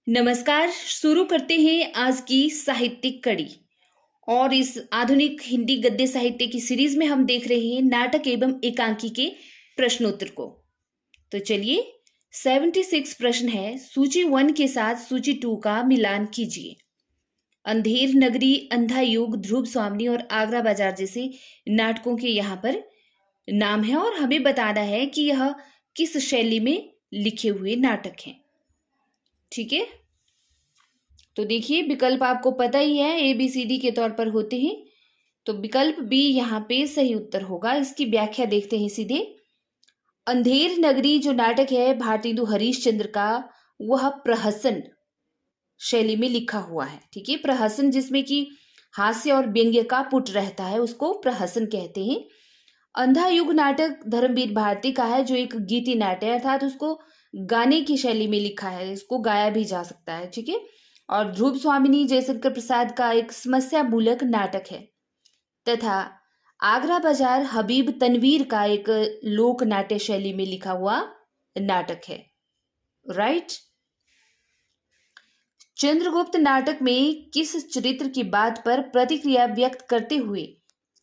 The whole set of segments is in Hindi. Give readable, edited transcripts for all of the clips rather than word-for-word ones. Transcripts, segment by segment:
नमस्कार। शुरू करते हैं आज की साहित्यिक कड़ी। और इस आधुनिक हिंदी गद्य साहित्य की सीरीज में हम देख रहे हैं नाटक एवं एकांकी के प्रश्नोत्तर को। तो चलिए, 76 प्रश्न है। सूची 1 के साथ सूची 2 का मिलान कीजिए। अंधेर नगरी, अंधा युग, ध्रुव स्वामिनी और आगरा बाजार जैसे नाटकों के यहाँ पर नाम है और हमें बताना है कि यह किस शैली में लिखे हुए नाटक हैं। ठीक है, तो देखिए विकल्प आपको पता ही है, ABCD के तौर पर होते हैं। तो विकल्प बी यहाँ पे सही उत्तर होगा। इसकी व्याख्या देखते हैं सीधे। अंधेर नगरी जो नाटक है भारतेंदु हरीशचंद्र का, वह प्रहसन शैली में लिखा हुआ है। ठीक है, प्रहसन जिसमें कि हास्य और व्यंग्य का पुट रहता है, उसको प्रहसन कहते हैं। अंधा युग नाटक धर्मवीर भारती का है, जो एक गीति नाट्य है, अर्थात उसको गाने की शैली में लिखा है, इसको गाया भी जा सकता है। ठीक है, और ध्रुव स्वामिनी जयशंकर प्रसाद का एक समस्या मूलक नाटक है, तथा आगरा बाजार हबीब तनवीर का एक लोक नाट्य शैली में लिखा हुआ नाटक है। राइट। चंद्रगुप्त नाटक में किस चरित्र की बात पर प्रतिक्रिया व्यक्त करते हुए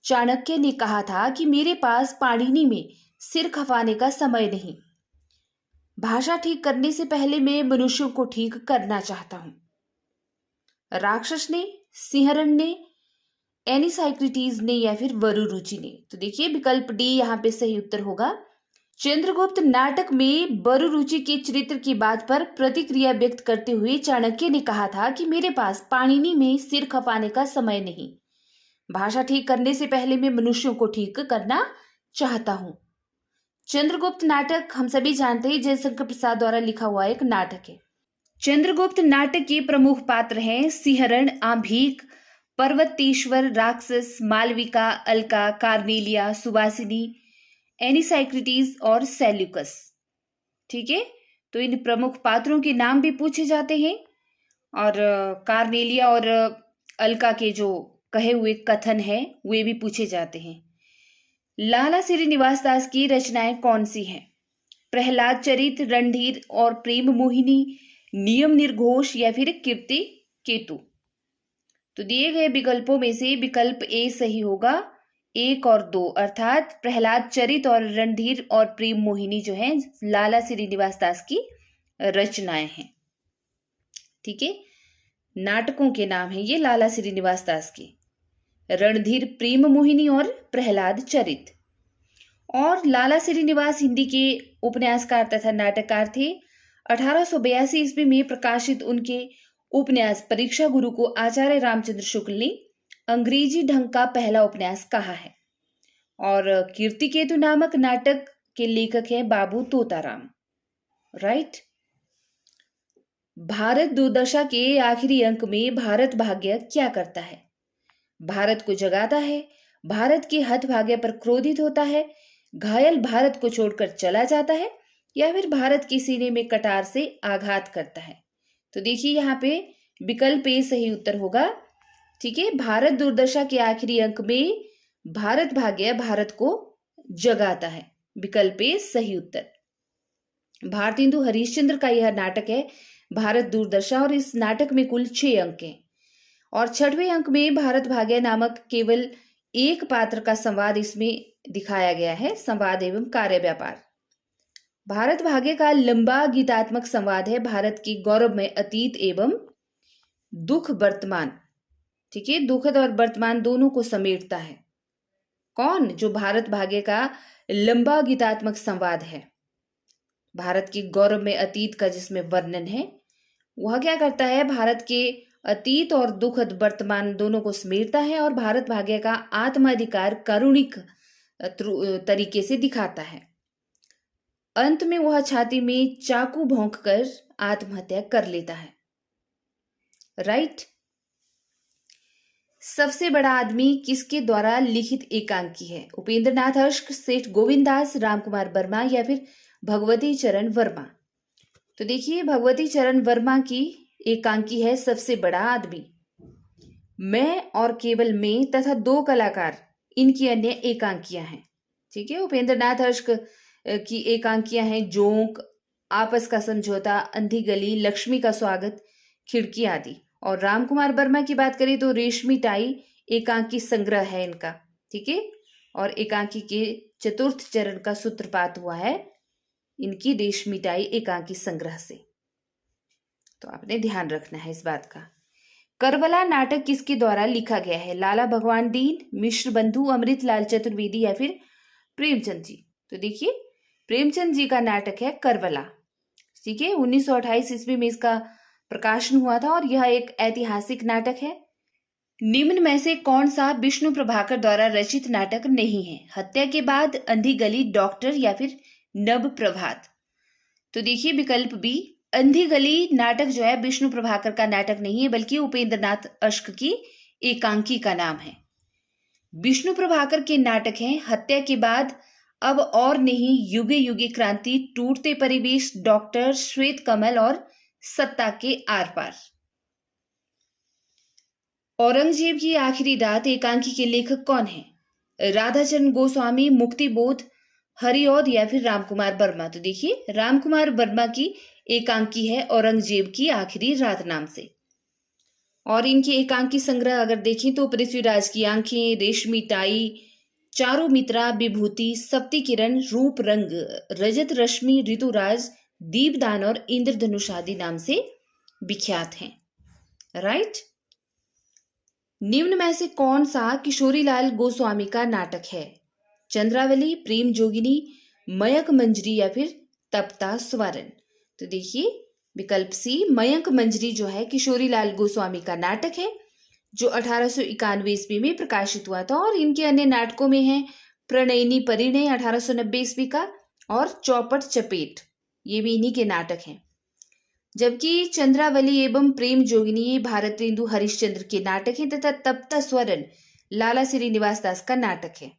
चाणक्य ने कहा था कि मेरे पास पाणिनि में सिर खपाने का समय नहीं, भाषा ठीक करने से पहले मैं मनुष्यों को ठीक करना चाहता हूं। राक्षस ने, सिंहरण ने, एनिसाइक्रिटीज ने या फिर वरुरुचि ने? तो देखिए विकल्प डी यहाँ पे सही उत्तर होगा। चंद्रगुप्त नाटक में वरुरुचि के चरित्र की बात पर प्रतिक्रिया व्यक्त करते हुए चाणक्य ने कहा था कि मेरे पास पाणिनि में सिर खपाने का समय नहीं, भाषा ठीक करने से पहले मैं मनुष्यों को ठीक करना चाहता हूं। चंद्रगुप्त नाटक हम सभी जानते हैं जयशंकर प्रसाद द्वारा लिखा हुआ एक नाटक है। चंद्रगुप्त नाटक के प्रमुख पात्र हैं सिंहरण, आंभीक, पर्वतेश्वर, राक्षस, मालविका, अलका, कार्नेलिया, सुवासिनी, एनिसाइक्रिटीज और सेल्यूकस। ठीक है, तो इन प्रमुख पात्रों के नाम भी पूछे जाते हैं और कार्नेलिया और अलका के जो कहे हुए कथन है वे भी पूछे जाते हैं। लाला श्रीनिवास दास की रचनाएं कौन सी हैं? प्रहलाद चरित, रणधीर और प्रेम मोहिनी, नियम निर्घोष या फिर कीर्ति केतु? तो दिए गए विकल्पों में से विकल्प ए सही होगा, 1 और 2, अर्थात प्रहलाद चरित और रणधीर और प्रेम मोहिनी जो है लाला श्रीनिवास दास की रचनाएं हैं। ठीक है, नाटकों के नाम है ये लाला श्रीनिवास दास के, रणधीर प्रेम मोहिनी और प्रहलाद चरित। और लाला श्रीनिवास हिंदी के उपन्यासकार तथा नाटककार थे। 1882 ईस्वी में प्रकाशित उनके उपन्यास परीक्षा गुरु को आचार्य रामचंद्र शुक्ल ने अंग्रेजी ढंग का पहला उपन्यास कहा है। और कीर्ति केतु नामक नाटक के लेखक हैं बाबू तोताराम। राइट। भारत दुर्दशा के आखिरी अंक में भारत भाग्य क्या करता है? भारत को जगाता है, भारत के हतभाग्य पर क्रोधित होता है, घायल भारत को छोड़कर चला जाता है, या फिर भारत के सीने में कटार से आघात करता है? तो देखिए यहाँ पे विकल्प ए सही उत्तर होगा। ठीक है, भारत दुर्दशा के आखिरी अंक में भारत भाग्य भारत को जगाता है, विकल्प ए सही उत्तर। भारतेंदु हरीशचंद्र का यह नाटक है भारत दुर्दशा, और इस नाटक में कुल 6 अंक हैं और 6वें अंक में भारत भाग्य नामक केवल एक पात्र का संवाद इसमें दिखाया गया है, संवाद एवं कार्य व्यापार। भारत भाग्य का लंबा गीतात्मक संवाद है भारत की गौरवमय अतीत एवं दुख वर्तमान। ठीक है, दुखद और वर्तमान दोनों को समेटता है। कौन? जो भारत भाग्य का लंबा गीतात्मक संवाद है भारत की गौरवमय अतीत का जिसमें वर्णन है, वह क्या करता है? भारत के अतीत और दुखद वर्तमान दोनों को समेटता है और भारत भाग्य का आत्माधिकार कारुणिक तरीके से दिखाता है। अंत में वह छाती में चाकू भोंककर आत्महत्या कर लेता है। राइट। सबसे बड़ा आदमी किसके द्वारा लिखित एकांकी है? उपेंद्र नाथ अश्क, सेठ गोविंद दास, रामकुमार वर्मा या फिर भगवती चरण वर्मा? तो देखिए भगवती चरण वर्मा की एकांकी है सबसे बड़ा आदमी। मैं और केवल मैं तथा 2 कलाकार इनकी अन्य एकांकियां हैं। ठीक है, उपेंद्र नाथ अश्क की एकांकियां हैं जोंक, आपस का समझौता, अंधी गली, लक्ष्मी का स्वागत, खिड़की आदि। और रामकुमार वर्मा की बात करें तो रेशमी टाई एकांकी संग्रह है इनका, ठीक है। और एकांकी के चतुर्थ चरण का सूत्रपात हुआ है इनकी रेशमी टाई एकांकी संग्रह से, तो आपने ध्यान रखना है इस बात का। करबला नाटक किसके द्वारा लिखा गया है? लाला भगवान दीन, मिश्र बंधु, अमृतलाल चतुर्वेदी या फिर प्रेमचंद जी? तो देखिए प्रेमचंद जी का नाटक है करबला, ठीक है। 1928 ईस्वी में इसका प्रकाशन हुआ था और यह एक ऐतिहासिक नाटक है। निम्न में से कौन सा विष्णु प्रभाकर द्वारा रचित नाटक नहीं है? हत्या के बाद, अंधी गली, डॉक्टर या फिर नव प्रभात? तो देखिए विकल्प बी, अंधी गली नाटक जो है विष्णु प्रभाकर का नाटक नहीं है बल्कि उपेंद्र नाथ अश्क की एकांकी का नाम है। विष्णु प्रभाकर के नाटक हैं हत्या के बाद, अब और नहीं, युगे युगे क्रांति, टूटते परिवेश, डॉक्टर, श्वेत कमल और सत्ता के आर पार। औरंगजेब की आखिरी रात एकांकी के लेखक कौन है? राधाचरण गोस्वामी, मुक्तिबोध, हरिऔध या फिर रामकुमार वर्मा? तो देखिए रामकुमार वर्मा की एकांकी है औरंगजेब की आखिरी रात नाम से। और इनकी एकांकी संग्रह अगर देखें तो पृथ्वीराज की आंखें, रेशमी टाई, चारू मित्रा, विभूति, सप्ती किरण, रूप रंग, रजत रश्मि, ऋतुराज, दीपदान और इंद्रधनुष आदि नाम से विख्यात हैं। राइट। निम्न में से कौन सा किशोरीलाल गोस्वामी का नाटक है? चंद्रावली, प्रेम जोगिनी, मयंक मंजरी या फिर तप्ता स्वरण? तो देखिए विकल्प सी, मयंक मंजरी जो है किशोरीलाल गोस्वामी का नाटक है जो 1891 ईस्वी में प्रकाशित हुआ था। और इनके अन्य नाटकों में है प्रणयिनी परिणय 1890 ईस्वी का और चौपट चपेट, ये भी इन्हीं के नाटक हैं। जबकि चंद्रावली एवं प्रेम जोगिनी ये भारतेंदु हरिश्चंद्र के नाटक हैं तथा तप्ता स्वरण लाला श्रीनिवास दास का नाटक है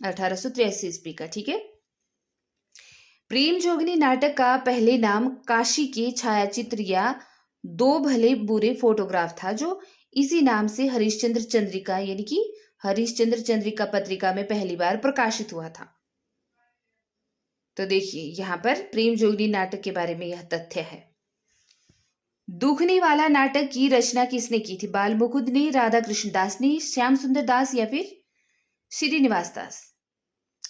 1883 ईस्वी का, ठीक है। प्रेम जोगिनी नाटक का पहले नाम काशी के छायाचित्र या दो भले बुरे फोटोग्राफ था जो इसी नाम से हरिश्चंद्र चंद्रिका यानी कि हरिश्चंद्र चंद्रिका पत्रिका में पहली बार प्रकाशित हुआ था। तो देखिए यहां पर प्रेम जोगिनी नाटक के बारे में यह तथ्य है। दुखने वाला नाटक की रचना किसने की थी? बाल मुकुंद ने, राधा कृष्ण दास ने, श्याम सुंदर दास या फिर श्रीनिवास दास?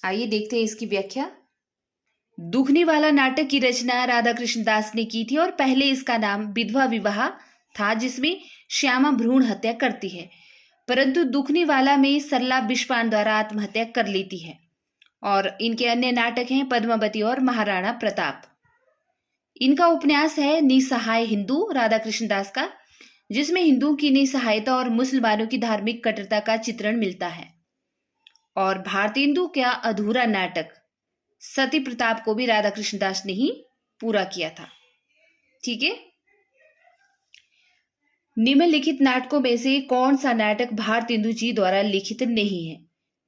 आइए देखते हैं इसकी व्याख्या। दुखने वाला नाटक की रचना राधा कृष्ण दास ने की थी और पहले इसका नाम विधवा विवाह था जिसमें श्यामा भ्रूण हत्या करती है, परंतु दुखने वाला में सरला बिस्वान द्वारा आत्महत्या कर लेती है। और इनके अन्य नाटक हैं पद्मावती और महाराणा प्रताप। इनका उपन्यास है निसहाय हिंदू राधा कृष्ण दास का, जिसमें हिंदुओं की निसहायता और मुसलमानों की धार्मिक कट्टरता का चित्रण मिलता है। और भारतेंदु का अधूरा नाटक सती प्रताप को भी राधा कृष्ण दास ने ही पूरा किया था, ठीक है। निम्नलिखित नाटकों में से कौन सा नाटक भारतेंदु जी द्वारा लिखित नहीं है?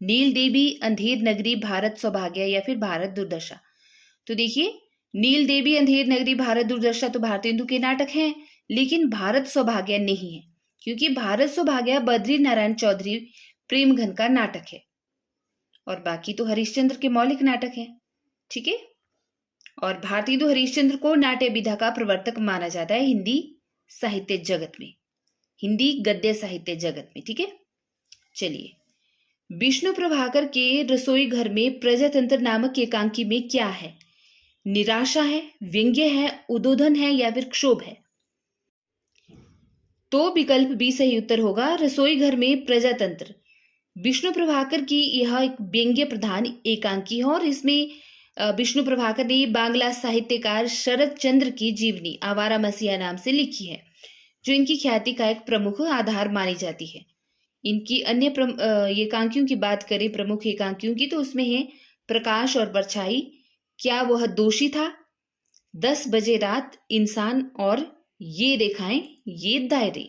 नील देवी, अंधेर नगरी, भारत सौभाग्य या फिर भारत दुर्दशा? तो देखिए नील देवी, अंधेर नगरी, भारत दुर्दशा तो भारतेंदु के नाटक हैं, लेकिन भारत सौभाग्य नहीं है क्योंकि भारत सौभाग्य बद्री नारायण चौधरी प्रेमघन का नाटक है और बाकी तो हरिश्चंद्र के मौलिक नाटक हैं, ठीक है। और भारतेंदु हरिश्चंद्र को नाट्य विधा का प्रवर्तक माना जाता है हिंदी साहित्य जगत में, हिंदी गद्य साहित्य जगत में, ठीक है। चलिए, विष्णु प्रभाकर के रसोई घर में प्रजातंत्र नामक एकांकी में क्या है? निराशा है, व्यंग्य है, उद्बोधन है या फिर क्षोभ है? तो विकल्प बी सही उत्तर होगा, रसोई घर में प्रजातंत्र। विष्णु प्रभाकर की यह एक व्यंग्य प्रधान एकांकी है और इसमें विष्णु प्रभाकर ने बांग्ला साहित्यकार शरद चंद्र की जीवनी आवारा मसीहा नाम से लिखी है, जो इनकी ख्याति का एक प्रमुख आधार मानी जाती है। इनकी अन्य एकांकियों की बात करें, प्रमुख एकांकियों की, तो उसमें है प्रकाश और परछाई, क्या वह दोषी था, 10 बजे रात, इंसान और ये रेखाएं, ये दायरे।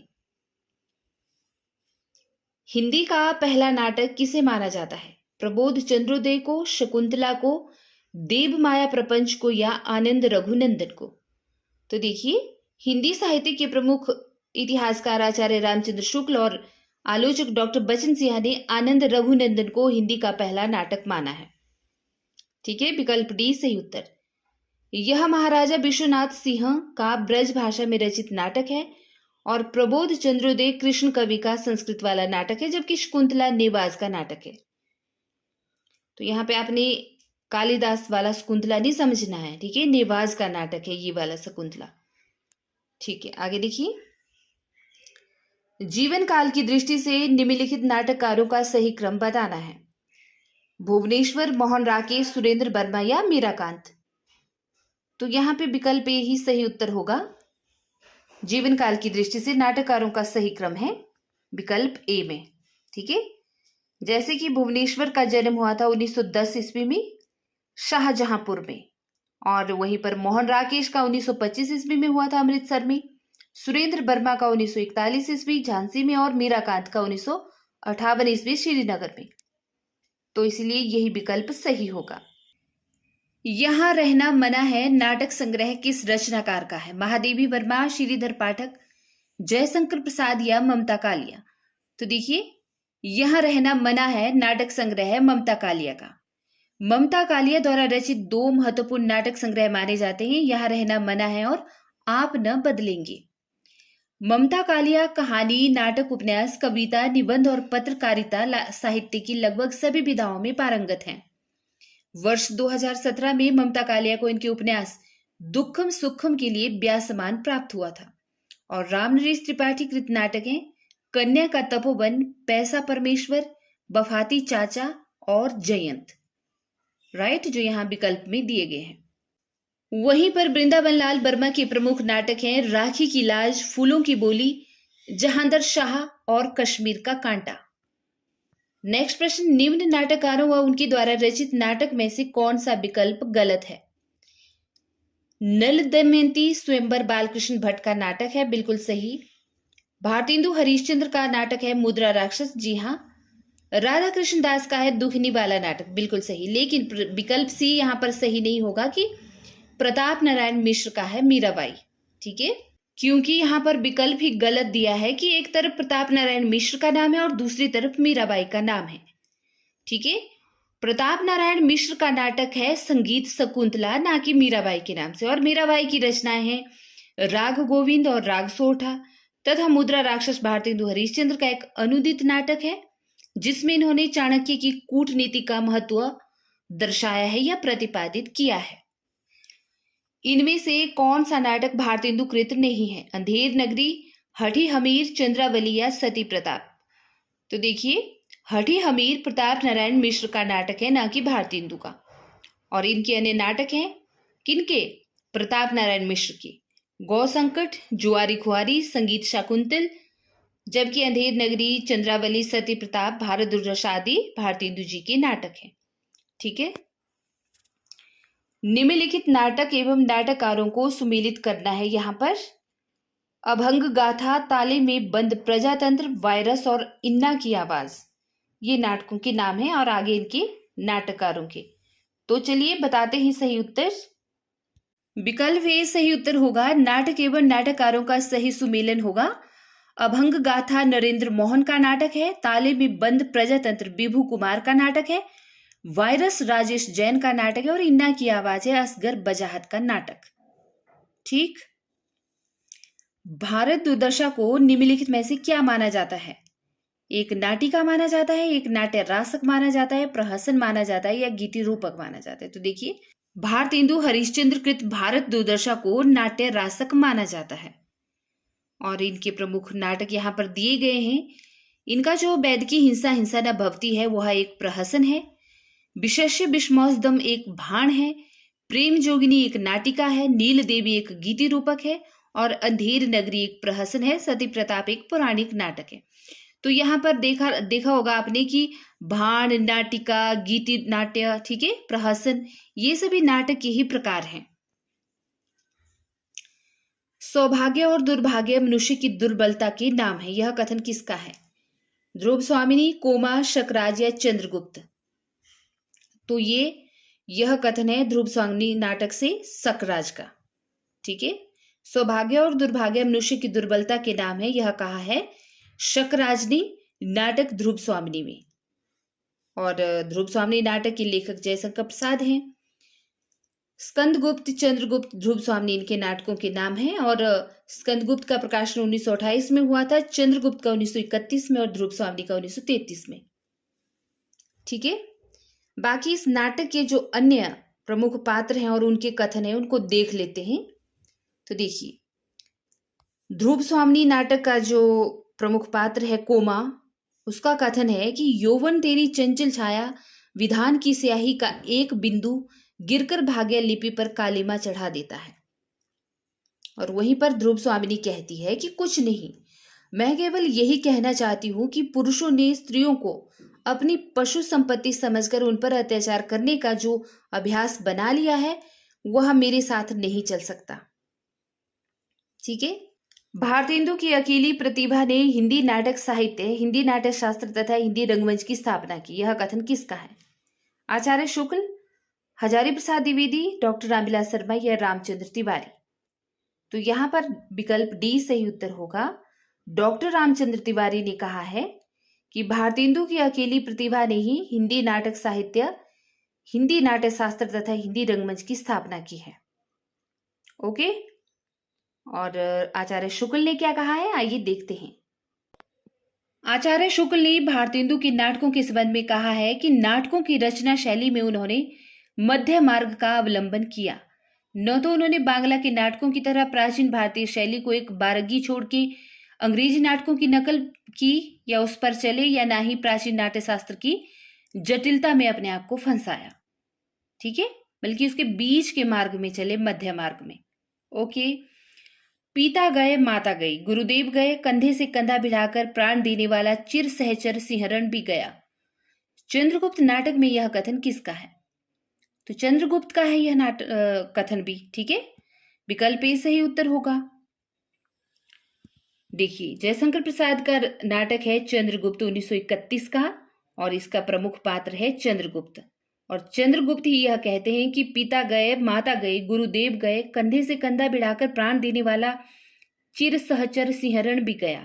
हिंदी का पहला नाटक किसे माना जाता है? प्रबोध चंद्रोदय को, शकुंतला को, देव माया प्रपंच को या आनंद रघुनंदन को? तो देखिए हिंदी साहित्य के प्रमुख इतिहासकार आचार्य रामचंद्र शुक्ल और आलोचक डॉक्टर बचन सिंह ने आनंद रघुनंदन को हिंदी का पहला नाटक माना है, ठीक है। विकल्प डी सही उत्तर। यह महाराजा विश्वनाथ सिंह का ब्रज भाषा में रचित नाटक है और प्रबोध चंद्रोदय कृष्ण कवि का संस्कृत वाला नाटक है, जबकि शकुंतला नेवाज का नाटक है। तो यहाँ पे आपने कालिदास वाला शकुंतला नहीं समझना है, ठीक है, नेवाज का नाटक है ये वाला शकुंतला। ठीक है, आगे देखिए। जीवन काल की दृष्टि से निम्नलिखित नाटककारों का सही क्रम बताना है। भुवनेश्वर, मोहन राकेश, सुरेंद्र वर्मा या मीराकांत। तो यहाँ पे विकल्प ए ही सही उत्तर होगा। जीवन काल की दृष्टि से नाटककारों का सही क्रम है विकल्प ए में। ठीक है, जैसे कि भुवनेश्वर का जन्म हुआ था 1910 ईस्वी में शाहजहांपुर में, और वहीं पर मोहन राकेश का 1925 ईस्वी में हुआ था अमृतसर में, सुरेंद्र वर्मा का 1941 ईस्वी झांसी में, और मीराकांत का 1958 ईस्वी श्रीनगर में। तो इसलिए यही विकल्प सही होगा। यहां रहना मना है नाटक संग्रह किस रचनाकार का है? महादेवी वर्मा, श्रीधर पाठक, जयशंकर प्रसाद या ममता कालिया। तो देखिए, यहां रहना मना है नाटक संग्रह ममता कालिया का। ममता कालिया द्वारा रचित दो महत्वपूर्ण नाटक संग्रह माने जाते हैं, यहां रहना मना है और आप न बदलेंगे। ममता कालिया कहानी, नाटक, उपन्यास, कविता, निबंध और पत्रकारिता साहित्य की लगभग सभी विधाओं में पारंगत हैं। वर्ष 2017 में ममता कालिया को इनके उपन्यास दुखम सुखम के लिए व्यास सम्मान प्राप्त हुआ था। और रामनरेश त्रिपाठी कृत नाटक हैं कन्या का तपोवन, पैसा परमेश्वर, बफाती चाचा और जयंत, राइट, जो यहाँ विकल्प में दिए गए हैं। वहीं पर वृंदावन लाल वर्मा के प्रमुख नाटक हैं राखी की लाज, फूलों की बोली, जहांदर शाह और कश्मीर का कांटा। नेक्स्ट प्रश्न, निम्न नाटककारों व उनके द्वारा रचित नाटक में से कौन सा विकल्प गलत है? नल दमयंती स्वयंवर बालकृष्ण भट्ट का नाटक है, बिल्कुल सही। भारतेंदु हरिश्चंद्र का नाटक है मुद्रा राक्षस, जी हाँ। राधा कृष्ण दास का है दुखनी वाला नाटक, बिल्कुल सही। लेकिन विकल्प सी यहाँ पर सही नहीं होगा कि प्रताप नारायण मिश्र का है मीराबाई। ठीक है, क्योंकि यहाँ पर विकल्प ही गलत दिया है कि एक तरफ प्रताप नारायण मिश्र का नाम है और दूसरी तरफ मीराबाई का नाम है। ठीक है, प्रताप नारायण मिश्र का नाटक है संगीत शकुंतला, ना कि मीराबाई के नाम से, और मीराबाई की रचनाएं हैं राग गोविंद और राग सोठा, तथा मुद्रा राक्षस भारतेंदु हरिश्चंद्र का एक अनुदित नाटक है जिसमें इन्होंने चाणक्य की कूटनीति का महत्व दर्शाया है या प्रतिपादित किया है। इनमें से कौन सा नाटक भारतेंदु कृत नहीं है? अंधेर नगरी, हठी हमीर, चंद्रावली या सती प्रताप। तो देखिए, हठी हमीर प्रताप नारायण मिश्र का नाटक है, ना कि भारतेंदु का। और इनके अन्य नाटक हैं किनके? प्रताप नारायण मिश्र के गौ संकट, जुआरी खुआरी, संगीत शाकुंतल, जबकि अंधेर नगरी, चंद्रावली, सती प्रताप, भारत दुर्दशा आदि भारतेंदु जी के नाटक हैं। ठीक है, निम्नलिखित नाटक एवं नाटककारों को सुमेलित करना है। यहाँ पर अभंग गाथा, ताले में बंद प्रजातंत्र, वायरस और इन्ना की आवाज, ये नाटकों के नाम हैं और आगे इनके नाटककारों के। तो चलिए बताते हैं सही उत्तर। विकल्प ए सही उत्तर होगा। नाटक एवं नाटककारों का सही सुमेलन होगा। अभंग गाथा नरेंद्र मोहन का नाटक है, ताले में बंद प्रजातंत्र विभू कुमार का नाटक है, वायरस राजेश जैन का नाटक है, और इन्ना की आवाज है असगर बजाहत का नाटक। ठीक, भारत दुर्दशा को निम्नलिखित में से क्या माना जाता है? एक नाटिका माना जाता है, एक नाट्य रासक माना जाता है, प्रहसन माना जाता है या गीति रूपक माना जाता है? तो देखिए, भारतेंदु हरिश्चंद्र कृत भारत दुर्दशा को नाट्य रासक माना जाता है और इनके प्रमुख नाटक यहाँ पर दिए गए हैं। इनका जो वैद की हिंसा हिंसा न भवती है वह एक प्रहसन है, विशेष्य विषमोसदम एक भाण है, प्रेम जोगिनी एक नाटिका है, नील देवी एक गीति रूपक है और अंधेर नगरी एक प्रहसन है, सती प्रताप एक पौराणिक नाटक है। तो यहाँ पर देखा होगा आपने कि भाण, नाटिका, गीति नाट्य, ठीक है, प्रहसन, ये सभी नाटक के ही प्रकार हैं। सौभाग्य और दुर्भाग्य मनुष्य की दुर्बलता के नाम है, यह कथन किसका है? ध्रुव स्वामिनी, कोमा, शकराज या चंद्रगुप्त? तो यह कथन है ध्रुव स्वामिनी नाटक से शकराज का। ठीक है, सौभाग्य और दुर्भाग्य मनुष्य की दुर्बलता के नाम है, यह कहा है शकराज ने नाटक ध्रुव स्वामिनी में। और ध्रुव स्वामिनी नाटक के लेखक जयशंकर प्रसाद हैं। स्कंदगुप्त, चंद्रगुप्त, ध्रुव स्वामी इनके नाटकों के नाम हैं। और स्कंदगुप्त का प्रकाशन 1928 में हुआ था, चंद्रगुप्त का 1931 में और ध्रुव स्वामी का 1933 में। ठीक है, बाकी इस नाटक के जो अन्य प्रमुख पात्र हैं और उनके कथन हैं उनको देख लेते हैं। तो देखिए, ध्रुव स्वामी नाटक का जो प्रमुख पात्र है कोमा, उसका कथन है कि यौवन तेरी चंचल छाया, विधान की स्याही का एक बिंदु गिरकर भाग्य लिपि पर कालिमा चढ़ा देता है। और वहीं पर ध्रुव स्वामिनी कहती है कि कुछ नहीं, मैं केवल यही कहना चाहती हूं कि पुरुषों ने स्त्रियों को अपनी पशु संपत्ति समझकर उन पर अत्याचार करने का जो अभ्यास बना लिया है वह मेरे साथ नहीं चल सकता। ठीक है, भारतेंदु की अकेली प्रतिभा ने हिंदी नाटक साहित्य, हिंदी नाटक शास्त्र तथा हिंदी रंगमंच की स्थापना की। यह कथन किसका है? आचार्य शुक्ल, हजारी प्रसाद द्विवेदी, डॉक्टर रामविलास शर्मा या रामचंद्र तिवारी? तो यहाँ पर विकल्प डी सही उत्तर होगा। डॉक्टर रामचंद्र तिवारी ने कहा है कि भारतेंदु की अकेली प्रतिभा ने ही हिंदी नाटक साहित्य, हिंदी नाटक शास्त्र तथा हिंदी रंगमंच की स्थापना की है। ओके, और आचार्य शुक्ल ने क्या कहा है, आइए देखते हैं। आचार्य शुक्ल ने भारतेंदु के नाटकों के संबंध में कहा है कि नाटकों की रचना शैली में उन्होंने मध्य मार्ग का अवलंबन किया। न तो उन्होंने बांग्ला के नाटकों की तरह प्राचीन भारतीय शैली को एक बारगी छोड़ के अंग्रेजी नाटकों की नकल की या उस पर चले, या ना ही प्राचीन नाट्य शास्त्र की जटिलता में अपने आप को फंसाया। ठीक है, बल्कि उसके बीच के मार्ग में चले, मध्य मार्ग में। ओके, पिता गए माता गई, गुरुदेव गए, कंधे से कंधा भिड़ाकर प्राण देने वाला चिर सहचर सिंहरण भी गया। चंद्रगुप्त नाटक में यह कथन किसका है? तो चंद्रगुप्त का है यह कथन भी। ठीक है, विकल्प ए सही उत्तर होगा। देखिए, जयशंकर प्रसाद का नाटक है चंद्रगुप्त 1931 का, और इसका प्रमुख पात्र है चंद्रगुप्त। और चंद्रगुप्त ही यह कहते हैं कि पिता गए माता गई, गुरुदेव गए, कंधे से कंधा भिड़ाकर प्राण देने वाला चिर सहचर सिंहरण भी गया।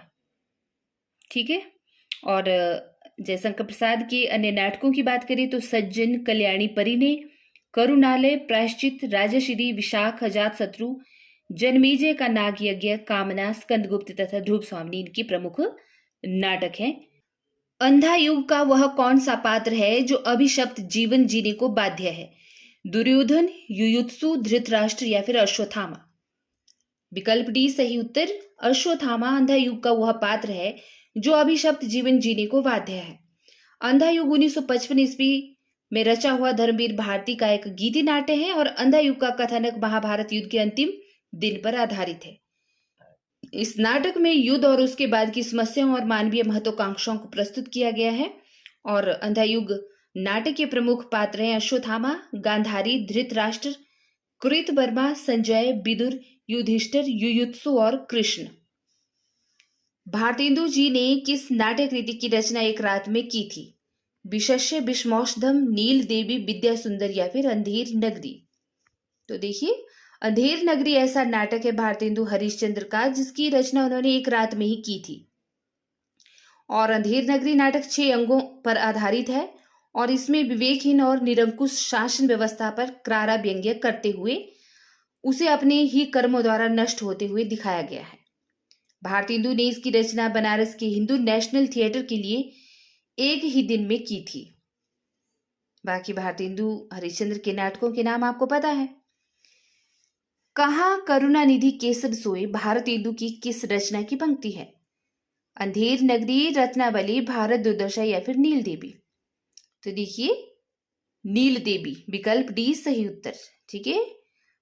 ठीक है, और जयशंकर प्रसाद के अन्य नाटकों की बात करें तो सज्जन, कल्याणी परिणे, करुणालय, प्रायश्चित, राजश्री, विशाख, अजात शत्रु, जन्मेजय का नाग यज्ञ, कामना, स्कंदगुप्त तथा ध्रुव स्वामी इनके प्रमुख नाटक हैं। अंधा युग का वह कौन सा पात्र है जो अभिशप्त जीवन जीने को बाध्य है? दुर्योधन, युयुत्सु, धृतराष्ट्र या फिर अश्वत्थामा? विकल्प डी सही उत्तर। अश्वत्थामा अंधा युग का वह पात्र है जो अभिशप्त जीवन जीने को बाध्य है। अंधा युग 1955 ईस्वी में रचा हुआ धर्मवीर भारती का एक गीति नाट्य है और अंधा युग का कथानक महाभारत युद्ध के अंतिम दिन पर आधारित है। इस नाटक में युद्ध और उसके बाद की समस्याओं और मानवीय महत्वाकांक्षाओं को प्रस्तुत किया गया है। और अंधा युग नाटक के प्रमुख पात्र हैं अश्वत्थामा, गांधारी, धृतराष्ट्र, कृतवर्मा, संजय, विदुर, युधिष्ठिर, युयुत्सु और कृष्ण। भारतेंदु जी ने किस नाट्य कृति की रचना एक रात में की थी? विशस्य, विषमौषधम, नील देवी, विद्या सुंदर या फिर अंधेर नगरी? तो देखिए, अंधेर नगरी ऐसा नाटक है भारतेंदु हरिश्चंद्र का जिसकी रचना उन्होंने एक रात में ही की थी। और अंधेर नगरी नाटक 6 अंगों पर आधारित है और इसमें विवेकहीन और निरंकुश शासन व्यवस्था पर करारा व्यंग्य करते हुए उसे अपने ही कर्मों द्वारा नष्ट होते हुए दिखाया गया है। भारतेंदु ने इसकी रचना बनारस के हिंदू नेशनल थिएटर के लिए एक ही दिन में की थी। बाकी भारतेंदु हरिश्चंद्र के नाटकों के नाम आपको पता है। कहाँ करुणानिधि केसर सोए भारतेंदु की किस रचना की पंक्ति है? अंधेर नगरी, रत्नावली, भारत दुर्दशा या फिर नील देवी? तो देखिए, नील देवी, विकल्प डी सही उत्तर। ठीक है,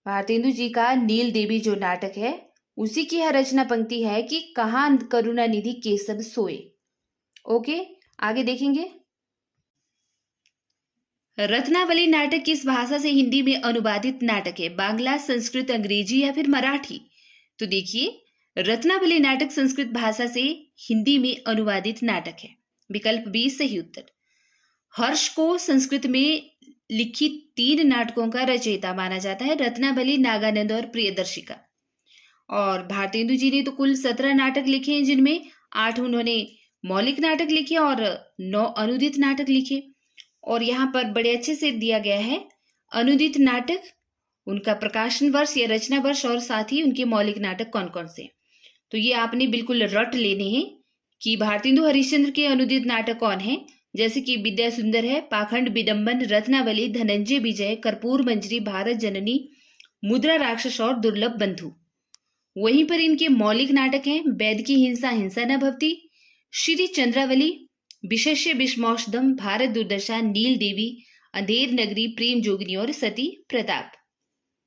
भारतेंदु जी का नील देवी जो नाटक है उसी की यह रचना पंक्ति है कि कहाँ करुणानिधि केसर सोए। ओके, आगे देखेंगे। रत्नावली नाटक किस भाषा से हिंदी में अनुवादित नाटक है? बांग्ला, संस्कृत, अंग्रेजी या फिर मराठी? तो देखिए, रत्नावली नाटक संस्कृत भाषा से हिंदी में अनुवादित नाटक है। विकल्प बी सही उत्तर। हर्ष को संस्कृत में लिखित 3 नाटकों का रचयिता माना जाता है, रत्नावली, नागानंद और प्रियदर्शिका। और भारतेंदु जी ने तो कुल 17 नाटक लिखे हैं, जिनमें 8 उन्होंने मौलिक नाटक लिखे और 9 अनुदित नाटक लिखे। और यहाँ पर बड़े अच्छे से दिया गया है अनुदित नाटक उनका प्रकाशन वर्ष या रचना वर्ष और साथ ही उनके मौलिक नाटक कौन कौन से। तो ये आपने बिल्कुल रट लेने हैं कि भारतेंदु हरिश्चंद्र के अनुदित नाटक कौन है, जैसे कि विद्या सुंदर है, पाखंड विडंबन, रत्नावली, धनंजय विजय, कर्पूर मंजरी, भारत जननी, मुद्रा राक्षस और दुर्लभ बंधु। वहीं पर इनके मौलिक नाटक हैं वैद की हिंसा, हिंसा न भवती, श्री चंद्रावली, विशेष्य विष्मौषधम, भारत दुर्दशा, नील देवी, अंधेर नगरी, प्रेम जोगिनी और सती प्रताप।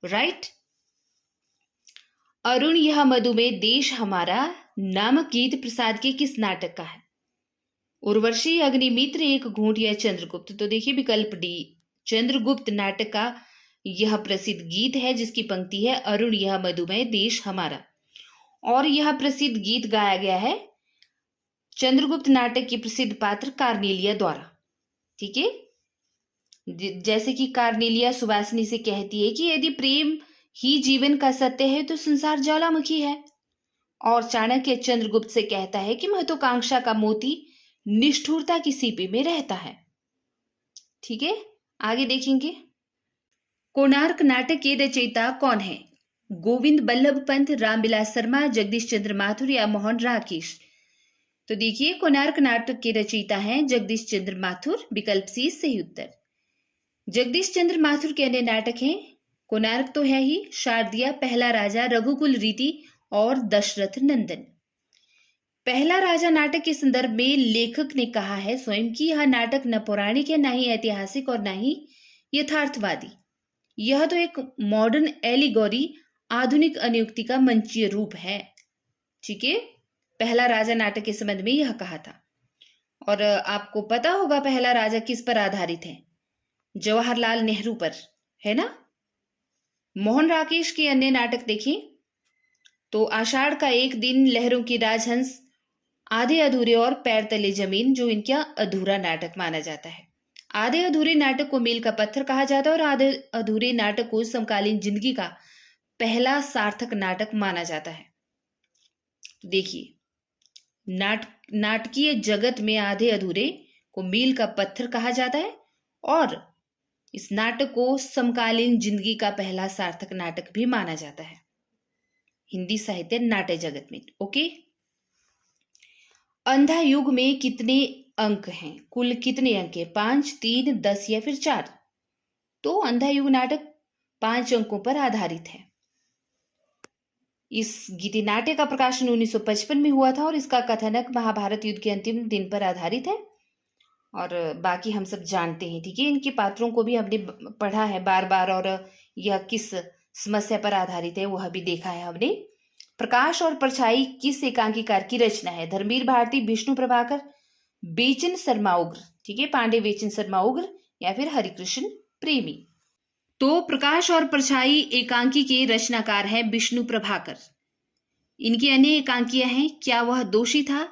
राइट। अरुण यह मधुमेह देश हमारा नामक गीत प्रसाद के किस नाटक का है। उर्वशी, अग्निमित्र, एक घूंट या चंद्रगुप्त। तो देखिए विकल्प डी, चंद्रगुप्त नाटक का यह प्रसिद्ध गीत है जिसकी पंक्ति है अरुण यह मधुमेह देश हमारा। और यह प्रसिद्ध गीत गाया गया है चंद्रगुप्त नाटक के प्रसिद्ध पात्र कार्नेलिया द्वारा। ठीक है, जैसे कि कार्नेलिया सुवासिनी से कहती है कि यदि प्रेम ही जीवन का सत्य है तो संसार ज्वालामुखी है। और चाणक्य चंद्रगुप्त से कहता है कि महत्वाकांक्षा का मोती निष्ठुरता की सीपी में रहता है। ठीक है, आगे देखेंगे। कोणार्क नाटक के रचयिता कौन है। गोविंद बल्लभ पंत, रामविलास शर्मा, जगदीश चंद्र माथुर या मोहन राकेश। तो देखिए कोणार्क नाटक के रचयिता हैं जगदीश चंद्र माथुर। विकल्प सी सही उत्तर। जगदीश चंद्र माथुर के अन्य नाटक हैं कोणार्क तो है ही, शारदिया, पहला राजा, रघुकुल रीति और दशरथ नंदन। पहला राजा नाटक के संदर्भ में लेखक ने कहा है स्वयं कि यह नाटक न पौराणिक है, न ही ऐतिहासिक और न ही यथार्थवादी। यह तो एक मॉडर्न एलिगोरी, आधुनिक अनुयुक्ति का मंचीय रूप है। ठीक है, पहला राजा नाटक के संबंध में यह कहा था। और आपको पता होगा पहला राजा किस पर आधारित है, जवाहरलाल नेहरू पर, है ना। मोहन राकेश के अन्य नाटक देखें तो आषाढ़ का एक दिन, लहरों की राजहंस, आधे अधूरे और पैर तले जमीन, जो इनका अधूरा नाटक माना जाता है। आधे अधूरे नाटक को मील का पत्थर कहा जाता है और आधे अधूरे नाटक को समकालीन जिंदगी का पहला सार्थक नाटक माना जाता है। देखिए नाटकीय जगत में आधे अधूरे को मील का पत्थर कहा जाता है और इस नाटक को समकालीन जिंदगी का पहला सार्थक नाटक भी माना जाता है हिंदी साहित्य नाट्य जगत में। ओके, अंधा युग में कितने अंक हैं, कुल कितने अंक हैं, 5, 3, 10 या फिर 4। तो अंधा युग नाटक 5 अंकों पर आधारित है। इस गीति नाट्य का प्रकाशन 1955 में हुआ था और इसका कथानक महाभारत युद्ध के अंतिम दिन पर आधारित है। और बाकी हम सब जानते हैं। ठीक है, इनके पात्रों को भी हमने पढ़ा है बार बार और यह किस समस्या पर आधारित है वह भी देखा है हमने। प्रकाश और परछाई किस एकांकीकार की रचना है। धर्मवीर भारती, विष्णु प्रभाकर, बेचन शर्मा उग्र। ठीक है, पांडे बेचन शर्मा उग्र या फिर हरिकृष्ण प्रेमी। तो प्रकाश और परछाई एकांकी के रचनाकार है विष्णु प्रभाकर। इनकी अन्य एकांकियां हैं क्या वह दोषी था,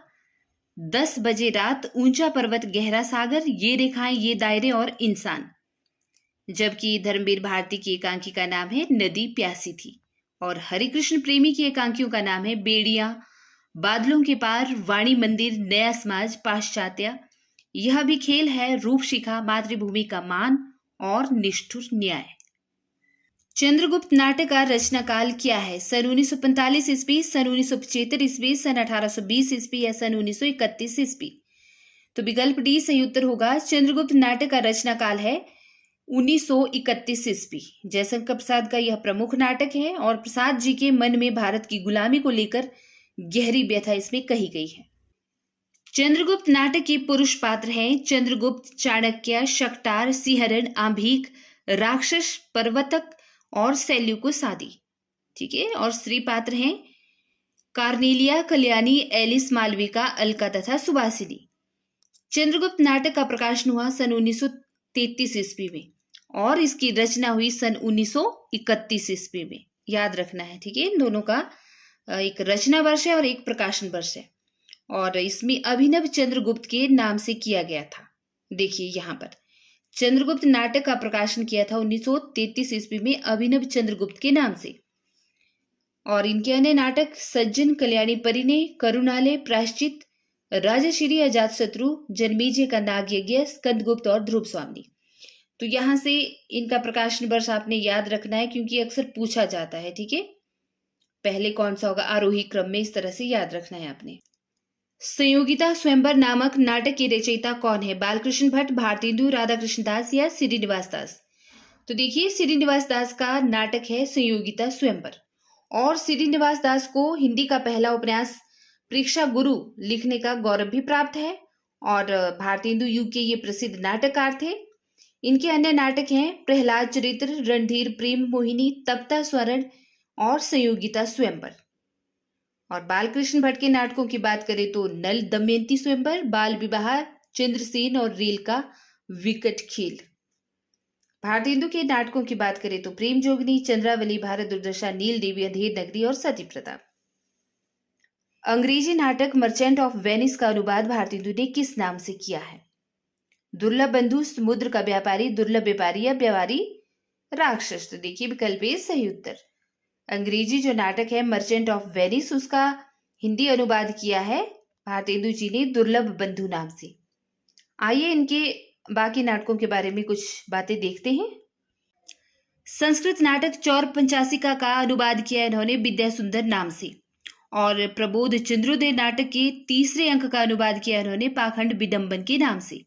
10 बजे रात, ऊंचा पर्वत, गहरा सागर, ये रेखाएं, ये दायरे और इंसान। जबकि धर्मवीर भारती की एकांकी का नाम है नदी प्यासी थी और हरिकृष्ण प्रेमी की एकांकियों का नाम है बेड़िया, बादलों के पार, वाणी मंदिर, नया समाज, पाश्चात्य, यह भी खेल है, रूपशिखा, मातृभूमि का मान और निष्ठुर न्याय। चंद्रगुप्त नाटक का रचना काल क्या है। सन 1945 ईस्वी, सन 1975 ईस्वी, सन 1820 ईस्वी या सन 1931 ईस्वी। तो विकल्प डी सही उत्तर होगा। चंद्रगुप्त नाटक का रचना काल है 1931 ईस्वी। जयशंकर प्रसाद का यह प्रमुख नाटक है और प्रसाद जी के मन में भारत की गुलामी को लेकर गहरी व्यथा इसमें कही गई है। चंद्रगुप्त नाटक के पुरुष पात्र हैं चंद्रगुप्त, चाणक्य, शकटार, सिंहरण, आंभीक, राक्षस, पर्वतक और सेल्यूकस आदि। ठीक है, और स्त्री पात्र हैं कार्नेलिया, कल्याणी, एलिस, मालविका, अलका तथा सुवासिनी। चंद्रगुप्त नाटक का प्रकाशन हुआ सन 1933 ईस्वी में और इसकी रचना हुई सन 1931 ईस्वी में। याद रखना है। ठीक है, इन दोनों का एक रचना वर्ष है और एक प्रकाशन वर्ष है और इसमें अभिनव चंद्रगुप्त के नाम से किया गया था। देखिए यहाँ पर चंद्रगुप्त नाटक का प्रकाशन किया था 1933 ईस्वी में अभिनव चंद्रगुप्त के नाम से। और इनके अन्य नाटक सज्जन, कल्याणी परिणय, करुणालय, प्रायश्चित, राजश्री, अजातशत्रु, जन्मेजय का नाग यज्ञ, स्कंदगुप्त और ध्रुव स्वामी। तो यहाँ से इनका प्रकाशन वर्ष आपने याद रखना है, क्योंकि अक्सर पूछा जाता है। ठीक है, पहले कौन सा होगा, आरोही क्रम में, इस तरह से याद रखना है आपने। संयोगिता स्वयंवर नामक नाटक की रचयिता कौन है? बालकृष्ण भट्ट, भारतेंदु, राधा कृष्ण दास या श्रीनिवास दास? तो देखिए, श्रीनिवास दास का नाटक है संयोगिता स्वयंवर। और श्रीनिवास दास को हिंदी का पहला उपन्यास परीक्षा गुरु लिखने का गौरव भी प्राप्त है, और भारतेंदु युग के ये प्रसिद्ध नाटककार थे। इनके अन्य नाटक हैं प्रहलाद चरित्र, रणधीर प्रेम मोहिनी, तप्ता स्वर्ण और संयोगिता स्वयंवर। और बालकृष्ण भट्ट के नाटकों की बात करें तो नल दमयंती स्वयंवर, बाल विवाह, चंद्रसेन और रेल का विकट खेल। भारतेंदु के नाटकों की बात करें तो प्रेम जोगनी, चंद्रावली, भारत दुर्दशा, नील देवी, अंधेर नगरी और सती प्रताप। अंग्रेजी नाटक मर्चेंट ऑफ वेनिस का अनुवाद भारतेंदु ने किस नाम से किया है? दुर्लभ बंधु, समुद्र का व्यापारी, दुर्लभ व्यापारी या व्यापारी राक्षस? तो देखिए विकल्प ए सही उत्तर। अंग्रेजी जो नाटक है मर्चेंट ऑफ वेनिस, उसका हिंदी अनुवाद किया है भारतेंदु जी ने दुर्लभ बंधु नाम से। आइए इनके बाकी नाटकों के बारे में कुछ बातें देखते हैं। संस्कृत नाटक चौर पंचासिका का अनुवाद किया इन्होंने विद्या सुंदर नाम से। और प्रबोध चंद्रोदय नाटक के तीसरे अंक का अनुवाद किया इन्होंने पाखंड विडंबन के नाम से।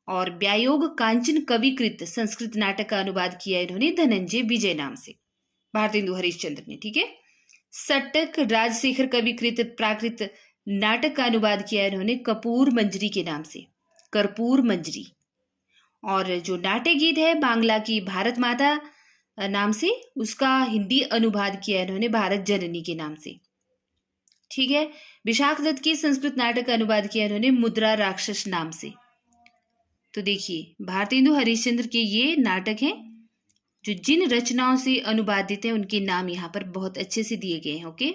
और व्यायोग कांचन कविकृत संस्कृत नाटक का अनुवाद किया इन्होंने धनंजय विजय नाम से, भारतेंदु हरिश्चंद्र ने। ठीक है, सट्टक राजशेखर कविकृत प्राकृत नाटक का अनुवाद किया इन्होंने कपूर मंजरी के नाम से, कर्पूर मंजरी। और जो नाट्य गीत है बांग्ला की भारत माता नाम से, उसका हिंदी अनुवाद किया इन्होंने भारत जननी के नाम से। ठीक है, विशाख दत्त के संस्कृत नाटक का अनुवाद किया इन्होंने मुद्रा राक्षस नाम से। तो देखिए भारतेंदु हरिश्चंद्र के ये नाटक हैं जो जिन रचनाओं से अनुवादित हैं उनके नाम यहाँ पर बहुत अच्छे से दिए गए हैं। ओके,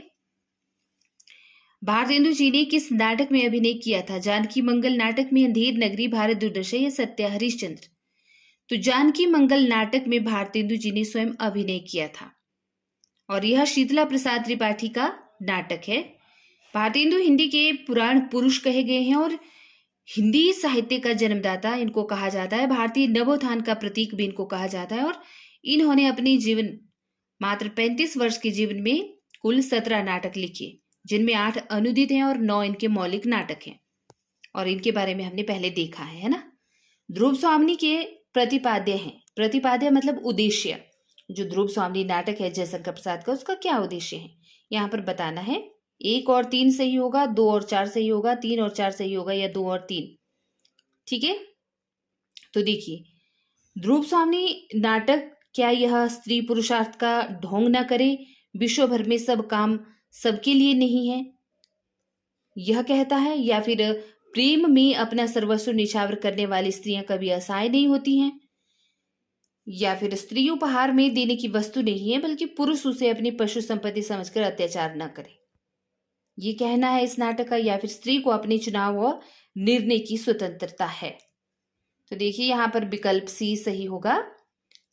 भारतेंदु जी ने किस नाटक में अभिनय किया था? जानकी मंगल नाटक में, अंधेर नगरी, भारत दुर्दशा या सत्या हरिश्चंद्र? तो जानकी मंगल नाटक में भारतेंदु जी ने स्वयं अभिनय किया था, और यह शीतला प्रसाद त्रिपाठी का नाटक है। भारतेंदु हिंदी के पुराण पुरुष कहे गए हैं और हिंदी साहित्य का जन्मदाता इनको कहा जाता है। भारतीय नवोत्थान का प्रतीक भी इनको कहा जाता है। और इन्होंने अपने जीवन मात्र 35 वर्ष के जीवन में कुल 17 नाटक लिखे, जिनमें 8 अनुदित हैं और 9 इनके मौलिक नाटक हैं। और इनके बारे में हमने पहले देखा है ना। ध्रुव स्वामिनी के प्रतिपाद्य हैं। प्रतिपाद्य मतलब उद्देश्य। जो ध्रुव स्वामिनी नाटक है जयशंकर प्रसाद का, उसका क्या उद्देश्य है यहाँ पर बताना है। 1 और 3 सही होगा, 2 और 4 सही होगा, 3 और 4 सही होगा, या 2 और 3। ठीक है, तो देखिए ध्रुव स्वामिनी नाटक, क्या यह स्त्री पुरुषार्थ का ढोंग न करे, विश्व भर में सब काम सबके लिए नहीं है, यह कहता है? या फिर प्रेम में अपना सर्वस्व निछावर करने वाली स्त्रियां कभी असहाय नहीं होती हैं? या फिर स्त्री उपहार में देने की वस्तु नहीं है, बल्कि पुरुष उसे अपनी पशु संपत्ति समझकर अत्याचार न करे, ये कहना है इस नाटक का? या फिर स्त्री को अपने चुनाव और निर्णय की स्वतंत्रता है? तो देखिए यहाँ पर विकल्प सी सही होगा।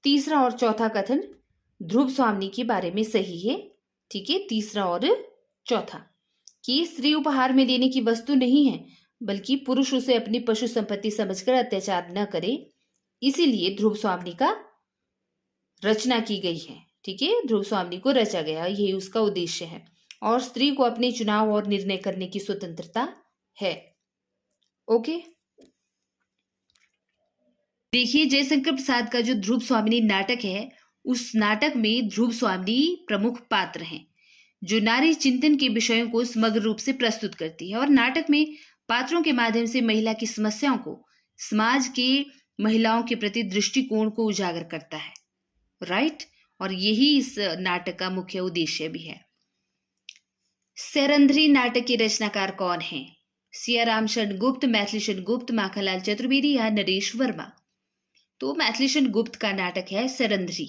तीसरा और चौथा कथन ध्रुव स्वामिनी के बारे में सही है। ठीक है, तीसरा और चौथा कि स्त्री उपहार में देने की वस्तु नहीं है, बल्कि पुरुष उसे अपनी पशु संपत्ति समझकर अत्याचार न करे, इसीलिए ध्रुव स्वामिनी का रचना की गई है। ठीक है, ध्रुव स्वामिनी को रचा गया, यही उसका उद्देश्य है। और स्त्री को अपने चुनाव और निर्णय करने की स्वतंत्रता है। ओके, देखिए जयशंकर प्रसाद का जो ध्रुव स्वामिनी नाटक है, उस नाटक में ध्रुव स्वामिनी प्रमुख पात्र हैं, जो नारी चिंतन के विषयों को समग्र रूप से प्रस्तुत करती है। और नाटक में पात्रों के माध्यम से महिला की समस्याओं को, समाज के महिलाओं के प्रति दृष्टिकोण को उजागर करता है। राइट, और यही इस नाटक का मुख्य उद्देश्य भी है। सैरंध्री नाटक के रचनाकार कौन हैं? सियाराम शरण गुप्त, मैथिली शरण गुप्त, माखनलाल चतुर्वेदी या नरेश वर्मा? तो मैथिली शरण गुप्त का नाटक है सैरंध्री।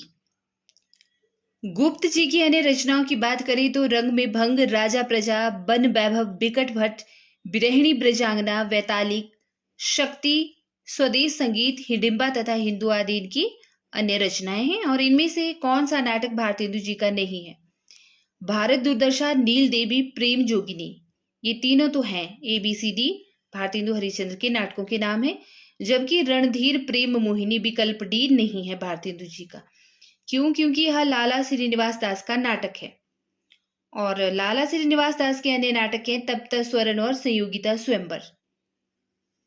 गुप्त जी की अन्य रचनाओं की बात करें तो रंग में भंग, राजा प्रजा, बन वैभव, बिकट भट्ट, बिरहिणी ब्रजांगना, वैतालिक, शक्ति, स्वदेश संगीत, हिडिंबा तथा हिंदू आदि इनकी अन्य रचनाएं हैं। और इनमें से कौन सा नाटक भारतेंदु जी का नहीं है? भारत दुर्दशा, नील देवी, प्रेम जोगिनी, ये तीनों तो हैं। ABCD भारतेंदु हरिश्चंद्र के नाटकों के नाम है। जबकि रणधीर प्रेम मोहिनी विकल्प डी नहीं है भारतेंदु जी का। क्यों? क्योंकि यह लाला श्रीनिवास दास का नाटक है। और लाला श्रीनिवास दास के अन्य नाटक हैं तप्त स्वरण और संयोगिता स्वयंवर।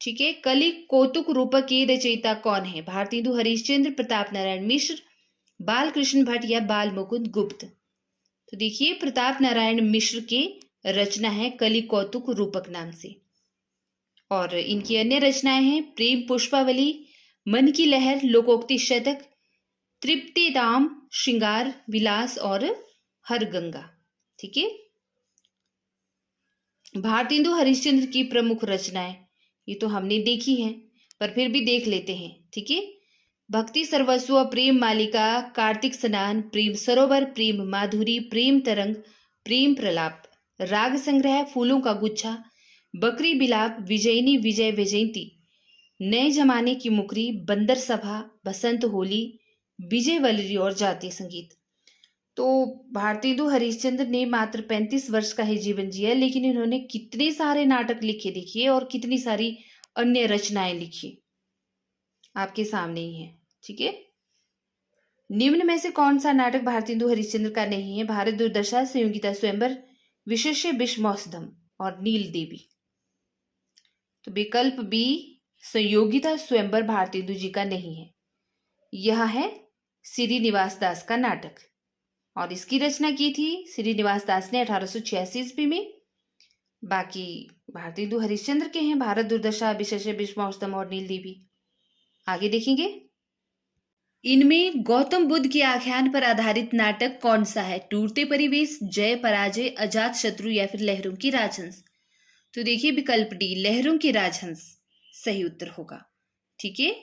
ठीक है। कलि कौतुक रूपक के रचयिता कौन है? भारतेंदु हरिश्चंद्र, प्रताप नारायण मिश्र, बालकृष्ण भट्ट या बाल मुकुंद गुप्त। तो देखिए, प्रताप नारायण मिश्र की रचना है कलि कौतुक रूपक नाम से। और इनकी अन्य रचनाएं हैं प्रेम पुष्पावली, मन की लहर, लोकोक्ति शतक, तृप्ति दाम, श्रृंगार विलास और हर गंगा। ठीक है। भारतेंदु हरिश्चंद्र की प्रमुख रचनाएं ये तो हमने देखी हैं, पर फिर भी देख लेते हैं। ठीक है। भक्ति सर्वस्व, प्रेम मालिका, कार्तिक स्नान, प्रेम सरोवर, प्रेम माधुरी, प्रेम तरंग, प्रेम प्रलाप, राग संग्रह, फूलों का गुच्छा, बकरी बिलाप, विजयनी, विजय वैजयंती, नए जमाने की मुकरी, बंदर सभा, बसंत होली, विजय वल्लरी और जातीय संगीत। तो भारतेंदु हरिश्चंद्र ने मात्र 35 वर्ष का ही जीवन जिया, लेकिन इन्होंने कितने सारे नाटक लिखे देखिए, और कितनी सारी अन्य रचनाएं लिखी, आपके सामने ही है। ठीक है। निम्न में से कौन सा नाटक भारतेंदु हरिश्चंद्र का नहीं है? भारत दुर्दशा, संयोगिता स्वयंवर, विशेष्य विषमौसधम और नील देवी। तो विकल्प बी संयोगिता स्वयंवर भारतेंदु जी का नहीं है। यह है श्रीनिवास दास का नाटक, और इसकी रचना की थी श्रीनिवास दास ने 1886 ईस्वी में। बाकी भारतेंदु हरिश्चंद्र के हैं भारत दुर्दशा, विशेष्य विषमौसधम और नील देवी। आगे देखेंगे। इनमें गौतम बुद्ध के आख्यान पर आधारित नाटक कौन सा है? टूटते परिवेश, जय पराजय, अजात शत्रु या फिर लहरों की राजहंस। तो देखिए, विकल्प डी लहरों की राजहंस सही उत्तर होगा। ठीक है।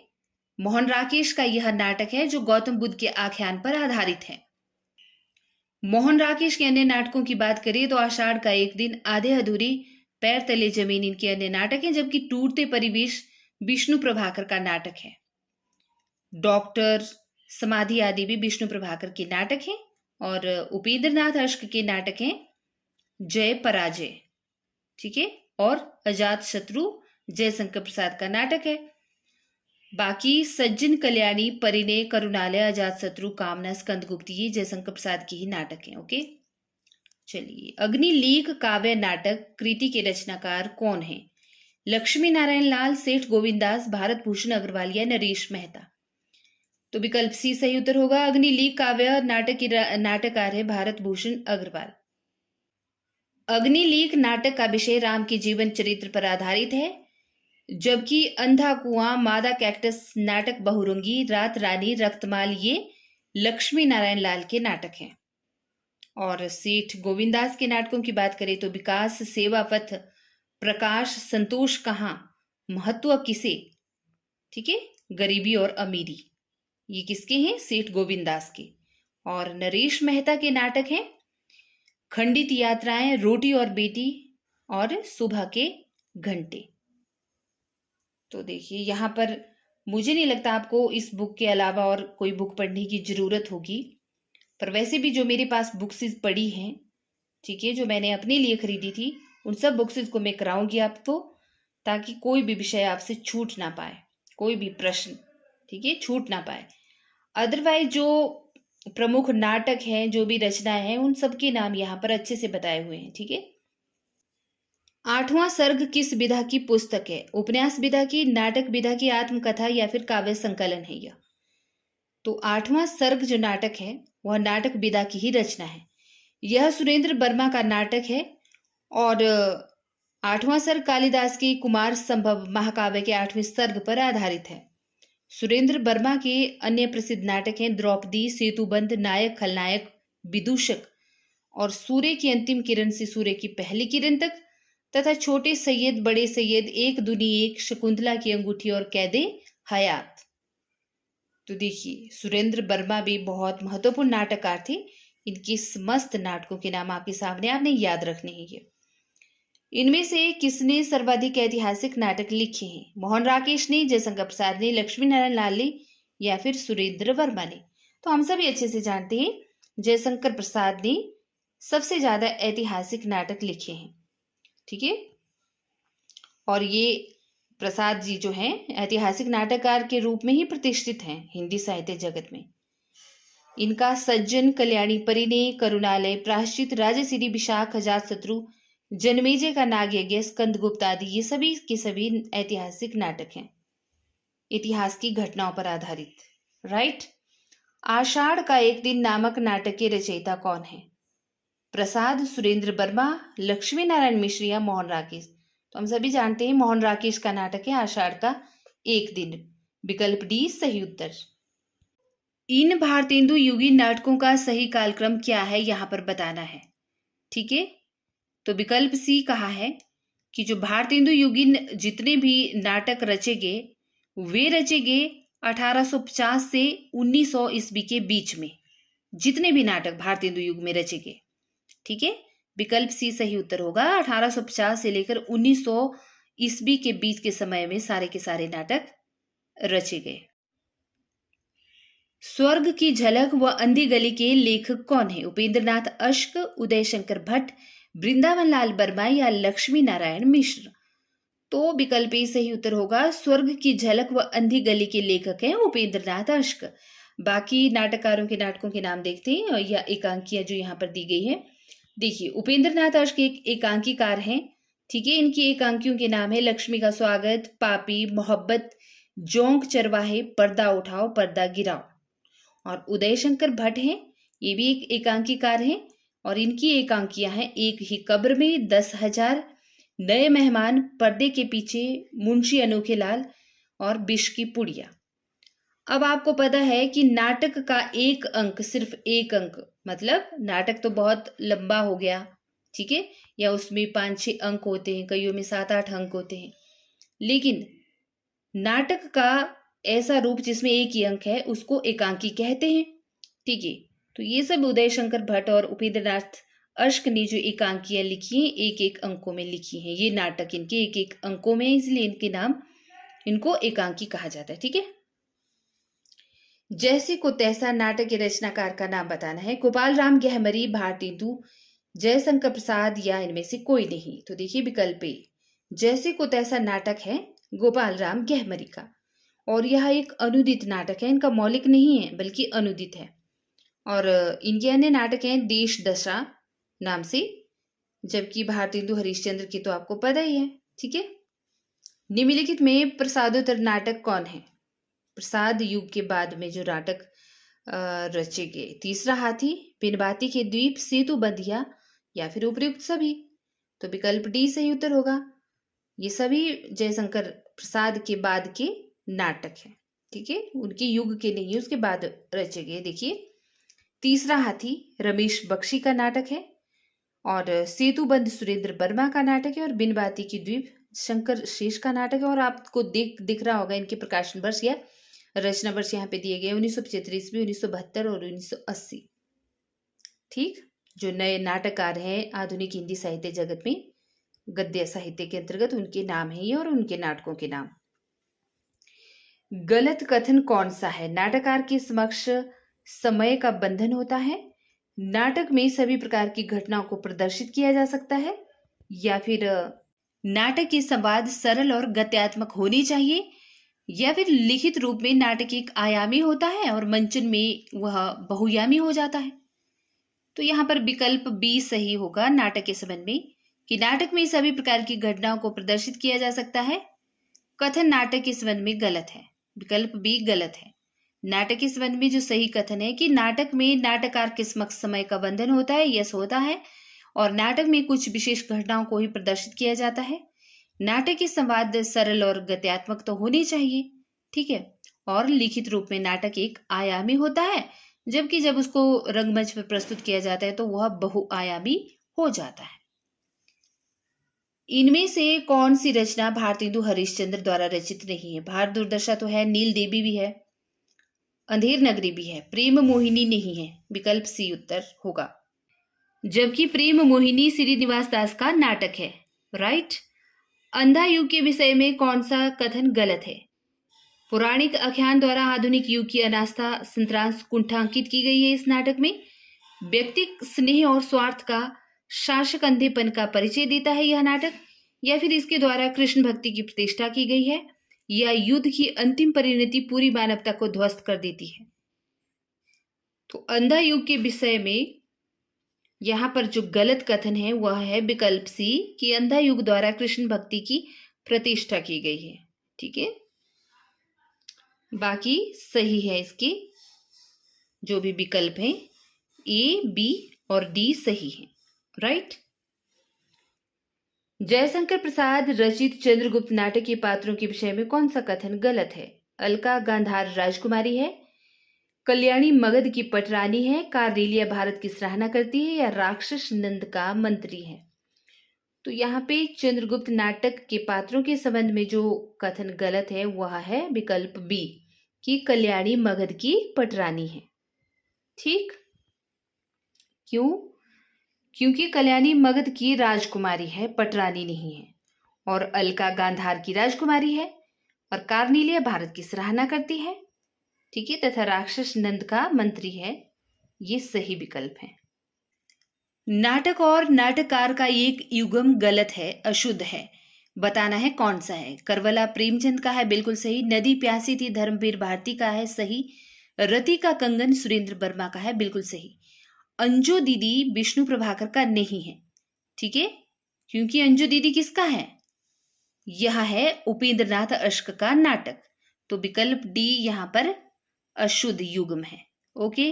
मोहन राकेश का यह नाटक है जो गौतम बुद्ध के आख्यान पर आधारित है। मोहन राकेश के अन्य नाटकों की बात करें तो आषाढ़ का एक दिन, आधे अधूरी, पैर तले जमीन इनके अन्य नाटक हैं, जबकि टूटते परिवेश विष्णु प्रभाकर का नाटक है। डॉक्टर, समाधि आदि भी विष्णु प्रभाकर के नाटक हैं। और उपेंद्र नाथ अश्क के नाटक हैं जय पराजय। ठीक है। और अजात शत्रु जयशंकर प्रसाद का नाटक है। बाकी सज्जन कल्याणी, परिणय, करुणालय, अजात शत्रु, कामना, स्कंदगुप्त ये जयशंकर प्रसाद के ही नाटक हैं। ओके, चलिए। अग्निलीक काव्य नाटक कृति के रचनाकार कौन है? लक्ष्मी नारायण लाल, सेठ गोविंदास, भारत भूषण अग्रवाल या नरेश मेहता। तो विकल्प सी सही उत्तर होगा। अग्निलीक काव्य नाटक की नाटककार है भारत भूषण अग्रवाल। अग्निलीक नाटक का विषय राम के जीवन चरित्र पर आधारित है, जबकि अंधा कुआं, मादा कैक्टस नाटक बहुरंगी, रात रानी, रक्तमाल ये लक्ष्मी नारायण लाल के नाटक हैं। और सेठ गोविंदास के नाटकों की बात करें तो विकास, सेवा पथ, प्रकाश, संतोष कहाँ, महत्व किसे, ठीक है, गरीबी और अमीरी, ये किसके हैं? सेठ गोविंदास के। और नरेश मेहता के नाटक हैं खंडित यात्राएं, रोटी और बेटी और सुबह के घंटे। तो देखिए, यहाँ पर मुझे नहीं लगता आपको इस बुक के अलावा और कोई बुक पढ़ने की जरूरत होगी, पर वैसे भी जो मेरे पास बुक्स पड़ी हैं, ठीक है, जो मैंने अपने लिए खरीदी थी, उन सब बुक्स को मैं कराऊंगी आपको, ताकि कोई भी विषय आपसे छूट ना पाए, कोई भी प्रश्न, ठीक है, छूट ना पाए। अदरवाइज जो प्रमुख नाटक हैं, जो भी रचनाएं हैं, उन सब के नाम यहाँ पर अच्छे से बताए हुए हैं। ठीक है। 8वां सर्ग किस विधा की पुस्तक है? उपन्यास विधा की, नाटक विधा की, आत्मकथा या फिर काव्य संकलन है यह? तो 8वां सर्ग जो नाटक है वह नाटक विधा की ही रचना है। यह सुरेंद्र वर्मा का नाटक है। और 8वां सर्ग कालिदास की कुमार संभव महाकाव्य के 8वें सर्ग पर आधारित है। सुरेंद्र वर्मा के अन्य प्रसिद्ध नाटक हैं द्रौपदी, सेतुबंध, नायक, खलनायक, विदूषक और सूर्य की अंतिम किरण से सूर्य की पहली किरण तक, तथा छोटे सैयद, बड़े सैयद, एक दुनी एक, शकुंतला की अंगूठी और कैदे हयात। तो देखिए, सुरेंद्र वर्मा भी बहुत महत्वपूर्ण नाटककार थे। इनके समस्त नाटकों के नाम आपके सामने, आपने याद रखने हैं। इनमें से किसने सर्वाधिक ऐतिहासिक नाटक लिखे हैं? मोहन राकेश ने, जयशंकर प्रसाद ने, लक्ष्मी नारायण लाल ने या फिर सुरेंद्र वर्मा ने? तो हम सभी अच्छे से जानते हैं जयशंकर प्रसाद ने सबसे ज्यादा ऐतिहासिक नाटक लिखे हैं। ठीक है। और ये प्रसाद जी जो हैं ऐतिहासिक नाटककार के रूप में ही प्रतिष्ठित हैं हिंदी साहित्य जगत में। इनका सज्जन, कल्याणी परिणय, करुणालय, प्रायश्चित, राजसिरी, विशाख, अजातशत्रु, जन्मेजय का नाग यज्ञ, स्कंदगुप्त आदि ये सभी के सभी ऐतिहासिक नाटक हैं, इतिहास की घटनाओं पर आधारित। राइट। आषाढ़ का एक दिन नामक नाटक के रचयिता कौन है? प्रसाद, सुरेंद्र वर्मा, लक्ष्मी नारायण मिश्र या मोहन राकेश? तो हम सभी जानते हैं मोहन राकेश का नाटक है आषाढ़ का एक दिन। विकल्प डी सही उत्तर। इन भारतेंदु युगी नाटकों का सही कालक्रम क्या है यहां पर बताना है। ठीक है, तो विकल्प सी कहा है कि जो भारतेंदु युगी जितने भी नाटक रचे गए वे रचे गए 1850 से 1900 ईस्वी के बीच में, जितने भी नाटक भारतेंदु युग में रचे गए। ठीक है, विकल्प सी सही उत्तर होगा। 1850 से लेकर 1900 ईस्वी के बीच के समय में सारे के सारे नाटक रचे गए। स्वर्ग की झलक व अंधी गली के लेखक कौन है? उपेंद्र नाथ अश्क, उदय शंकर भट्ट, वृंदावन लाल वर्मा या लक्ष्मी नारायण मिश्र? तो विकल्प ए सही उत्तर होगा। स्वर्ग की झलक व अंधी गली के लेखक हैं उपेंद्र नाथ अश्क। बाकी नाटककारों के नाटकों के नाम देखते हैं या एकांकियां जो यहाँ पर दी गई है। देखिए, उपेंद्र नाथ अश्क एक एकांकीकार हैं। ठीक है, इनकी एकांकियों के नाम है लक्ष्मी का स्वागत, पापी, मोहब्बत, जोंक चरवाहे, पर्दा उठाओ पर्दा गिराओ। और उदय शंकर भट्ट हैं, ये भी एक एकांकीकार हैं और इनकी एकांकियां हैं एक ही कब्र में, 10,000, नए मेहमान, पर्दे के पीछे, मुंशी अनोखे लाल और विष की पुड़िया। अब आपको पता है कि नाटक का एक अंक, सिर्फ एक अंक, मतलब नाटक तो बहुत लंबा हो गया, ठीक है, या उसमें 5-6 अंक होते हैं, कईयों में 7-8 अंक होते हैं, लेकिन नाटक का ऐसा रूप जिसमें एक ही अंक है उसको एकांकी कहते हैं। ठीक है, तो ये सब उदय शंकर भट्ट और उपेंद्र नाथ अश्क ने जो एकांकियां लिखी हैं एक एक अंकों में लिखी हैं। ये नाटक इनके एक एक अंकों में, इसलिए इनके नाम, इनको एकांकी कहा जाता है। ठीक है, जैसे को तैसा नाटक के रचनाकार का नाम बताना है। गोपाल राम गहमरी, भारतेंदु, जयशंकर प्रसाद या इनमें से कोई नहीं? तो देखिए विकल्प ए, जैसे को तैसा नाटक है गोपाल राम गहमरी का और यह एक अनुदित नाटक है, इनका मौलिक नहीं है बल्कि अनुदित है। और इनके अन्य नाटक हैं देश दशा नाम से, जबकि भारतेंदु हरिश्चंद्र की तो आपको पता ही है। ठीक है, निम्नलिखित में प्रसादोत्तर नाटक कौन है? प्रसाद युग के बाद में जो नाटक रचे गए। तीसरा हाथी, पिनबाती के द्वीप, सेतु बंधिया या फिर उपयुक्त सभी? तो विकल्प डी सही उत्तर होगा। ये सभी जयशंकर प्रसाद के बाद के नाटक है। ठीक है, उनके युग के नहीं, उसके बाद रचे गए। देखिए, तीसरा हाथी रमेश बख्शी का नाटक है और सेतुबंध सुरेंद्र वर्मा का नाटक है और बिनबाती की द्वीप शंकर शेष का नाटक है। और आपको दिख रहा होगा इनके प्रकाशन वर्ष या रचना वर्ष यहाँ पे दिए गए 1975 ईस्वी, 1972 और 1980। ठीक, जो नए नाटककार हैं आधुनिक हिंदी साहित्य जगत में गद्य साहित्य के अंतर्गत, उनके नाम है ये और उनके नाटकों के नाम। गलत कथन कौन सा है? नाटककार के समक्ष समय का बंधन होता है, नाटक में सभी प्रकार की घटनाओं को प्रदर्शित किया जा सकता है, या फिर नाटक के संवाद सरल और गत्यात्मक होनी चाहिए, या फिर लिखित रूप में नाटक एक आयामी होता है और मंचन में वह बहुयामी हो जाता है। तो यहाँ पर विकल्प बी सही होगा नाटक के संबंध में, कि नाटक में सभी प्रकार की घटनाओं को प्रदर्शित किया जा सकता है। कथन नाटक के संबंध में गलत है, विकल्प बी गलत है। नाटक के संबंध में जो सही कथन है कि नाटक में नाटककार के समक्ष समय का बंधन होता है, यस होता है, और नाटक में कुछ विशेष घटनाओं को ही प्रदर्शित किया जाता है। नाटक के संवाद सरल और गत्यात्मक तो होने चाहिए, ठीक है, और लिखित रूप में नाटक एक आयामी होता है, जबकि जब उसको रंगमंच पर प्रस्तुत किया जाता है तो वह बहुआयामी हो जाता है। इनमें से कौन सी रचना भारतेंदु हरिश्चंद्र द्वारा रचित नहीं है? भारत दुर्दशा तो है, नील देवी भी है, अंधेर नगरी भी है, प्रेम मोहिनी नहीं है, विकल्प सी उत्तर होगा। जबकि प्रेम मोहिनी श्रीनिवास दास का नाटक है। राइट। अंधा युग के विषय में कौन सा कथन गलत है? पौराणिक आख्यान द्वारा आधुनिक युग की अनास्था संतरांश कुंठांकित की गई है इस नाटक में। व्यक्ति स्नेह और स्वार्थ का शासक अंधेपन का परिचय देता है यह नाटक। या फिर इसके द्वारा कृष्ण भक्ति की प्रतिष्ठा की गई है, या युद्ध की अंतिम परिणति पूरी मानवता को ध्वस्त कर देती है। तो अंधा युग के विषय में यहां पर जो गलत कथन है वह है विकल्प सी कि अंधा युग द्वारा कृष्ण भक्ति की प्रतिष्ठा की गई है। ठीक है, बाकी सही है इसके जो भी विकल्प हैं, ए, बी और डी सही है। राइट। जयशंकर प्रसाद रचित चंद्रगुप्त नाटक के पात्रों के विषय में कौन सा कथन गलत है? अलका गांधार राजकुमारी है, कल्याणी मगध की पटरानी है, कार्नेलिया भारत की सराहना करती है, या राक्षस नंद का मंत्री है। तो यहाँ पे चंद्रगुप्त नाटक के पात्रों के संबंध में जो कथन गलत है वह है विकल्प बी कि कल्याणी मगध की पटरानी है। ठीक, क्यों? क्योंकि कल्याणी मगध की राजकुमारी है, पटरानी नहीं है, और अलका गांधार की राजकुमारी है, और कार्नेलिया भारत की सराहना करती है। ठीक है, तथा राक्षस नंद का मंत्री है। ये सही विकल्प है। नाटक और नाटककार का एक युगम गलत है, अशुद्ध है, बताना है कौन सा है। करबला प्रेमचंद का है, बिल्कुल सही। नदी प्यासी थी धर्मवीर भारती का है, सही। रति का कंगन सुरेंद्र वर्मा का है, बिल्कुल सही। अंजू दीदी विष्णु प्रभाकर का नहीं है। ठीक है, क्योंकि अंजू दीदी किसका है? यह है उपेंद्र नाथ अश्क का नाटक। तो विकल्प डी यहां पर अशुद्ध युग्म है। ओके।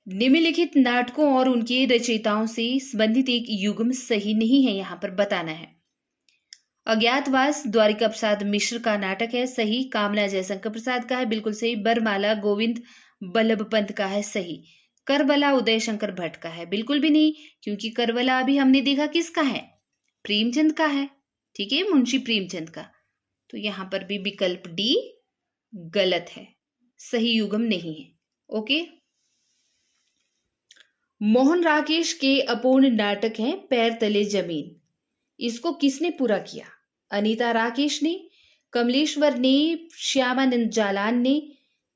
निम्नलिखित नाटकों और उनके रचयिताओं से संबंधित एक युग्म सही नहीं है, यहां पर बताना है। अज्ञातवास द्वारिका प्रसाद मिश्र का नाटक है, सही। कामला जयशंकर प्रसाद का है, बिल्कुल सही। बरमाला गोविंद बल्लभ पंत का है, सही। करबला उदय शंकर भट्ट का है, बिल्कुल भी नहीं, क्योंकि करबला अभी हमने देखा किसका है? प्रेमचंद का है। ठीक है, मुंशी प्रेमचंद का। तो यहां पर भी विकल्प डी गलत है, सही युग्म नहीं है। ओके। मोहन राकेश के अपूर्ण नाटक है पैर तले जमीन। इसको किसने पूरा किया? अनीता राकेश ने, कमलेश्वर ने, श्यामानंद जालान ने,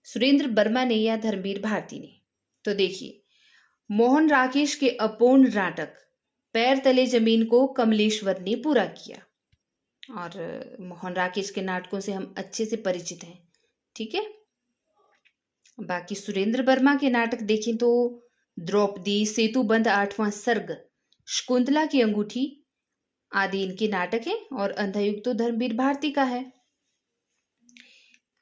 सुरेंद्र वर्मा ने, या धर्मवीर भारती ने। तो देखिए, मोहन राकेश के अपूर्ण नाटक पैर तले जमीन को कमलेश्वर ने पूरा किया, और मोहन राकेश के नाटकों से हम अच्छे से परिचित हैं। ठीक है, बाकी सुरेंद्र वर्मा के नाटक देखें तो द्रौपदी, सेतुबंध, आठवां सर्ग, शकुंतला की अंगूठी आदि इनके नाटक हैं, और अंधायुग तो धर्मवीर भारती का है।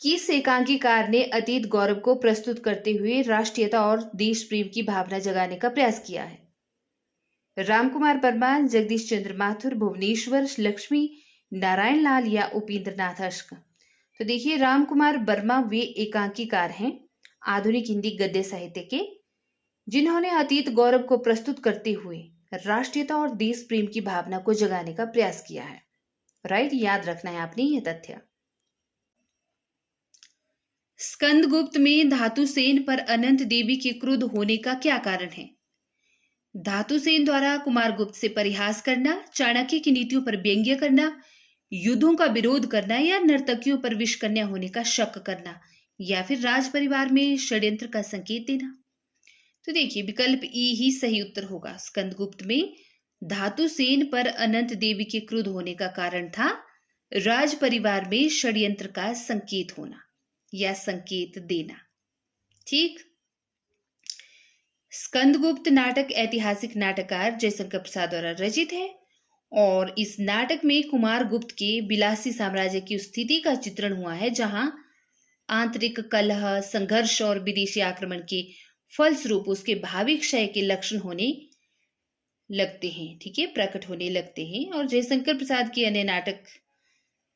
किस एकांकीकार ने अतीत गौरव को प्रस्तुत करते हुए राष्ट्रीयता और देश प्रेम की भावना जगाने का प्रयास किया है? रामकुमार वर्मा, जगदीश चंद्र माथुर, भुवनेश्वर लक्ष्मी नारायण लाल, या उपेंद्र नाथ अश्क। तो देखिए, रामकुमार वर्मा वे एकांकीकार हैं आधुनिक हिंदी गद्य साहित्य के, जिन्होंने अतीत गौरव को प्रस्तुत करते हुए राष्ट्रीयता और देश प्रेम की भावना को जगाने का प्रयास किया है। राइट, याद रखना है आपने यह तथ्य। स्कंदगुप्त में धातुसेन पर अनंत देवी के क्रुद्ध होने का क्या कारण है? धातुसेन द्वारा कुमारगुप्त से परिहास करना, चाणक्य की नीतियों पर व्यंग्य करना, युद्धों का विरोध करना, या नर्तकियों पर विषकन्या होने का शक करना, या फिर राज परिवार में षड्यंत्र का संकेत देना। तो देखिए, विकल्प ई ही सही उत्तर होगा। स्कंदगुप्त में धातुसेन पर अनंत देवी के क्रुद्ध होने का कारण था राज परिवार में षड्यंत्र का संकेत होना या संकेत देना। ठीक। स्कंदगुप्त नाटक ऐतिहासिक नाटककार जयशंकर प्रसाद द्वारा रचित है, और इस नाटक में कुमारगुप्त के विलासी साम्राज्य की स्थिति का चित्रण हुआ है, जहां आंतरिक कलह, संघर्ष और विदेशी आक्रमण के फलस्वरूप उसके भावी क्षय के लक्षण होने लगते हैं। ठीक है, प्रकट होने लगते हैं। और जयशंकर प्रसाद के अन्य नाटक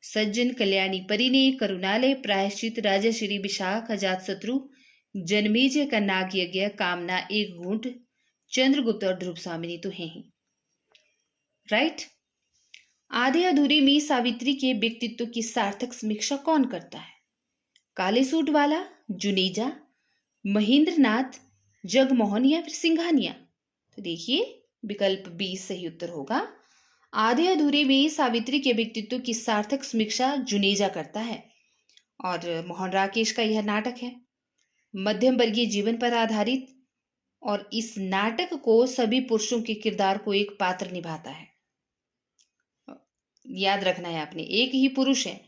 सज्जन, कल्याणी परिणय, करुणालय, प्रायश्चित, राजश्री, विशाख, अजातशत्रु, जनमेजय का नाग यज्ञ, कामना, एक घूंट, चंद्रगुप्त और ध्रुव स्वामिनी तो हैं ही। राइट। आधे अधूरे में सावित्री के व्यक्तित्व की सार्थक समीक्षा कौन करता है? काले सूट वाला, जुनेजा, महेंद्रनाथ, जगमोहन, या फिर सिंघानिया। तो देखिए, विकल्प बी सही उत्तर होगा। आधे अधूरे में सावित्री के व्यक्तित्व की सार्थक समीक्षा जुनेजा करता है, और मोहन राकेश का यह नाटक है मध्यम वर्गीय जीवन पर आधारित, और इस नाटक को सभी पुरुषों के किरदार को एक पात्र निभाता है। याद रखना है आपने, एक ही पुरुष है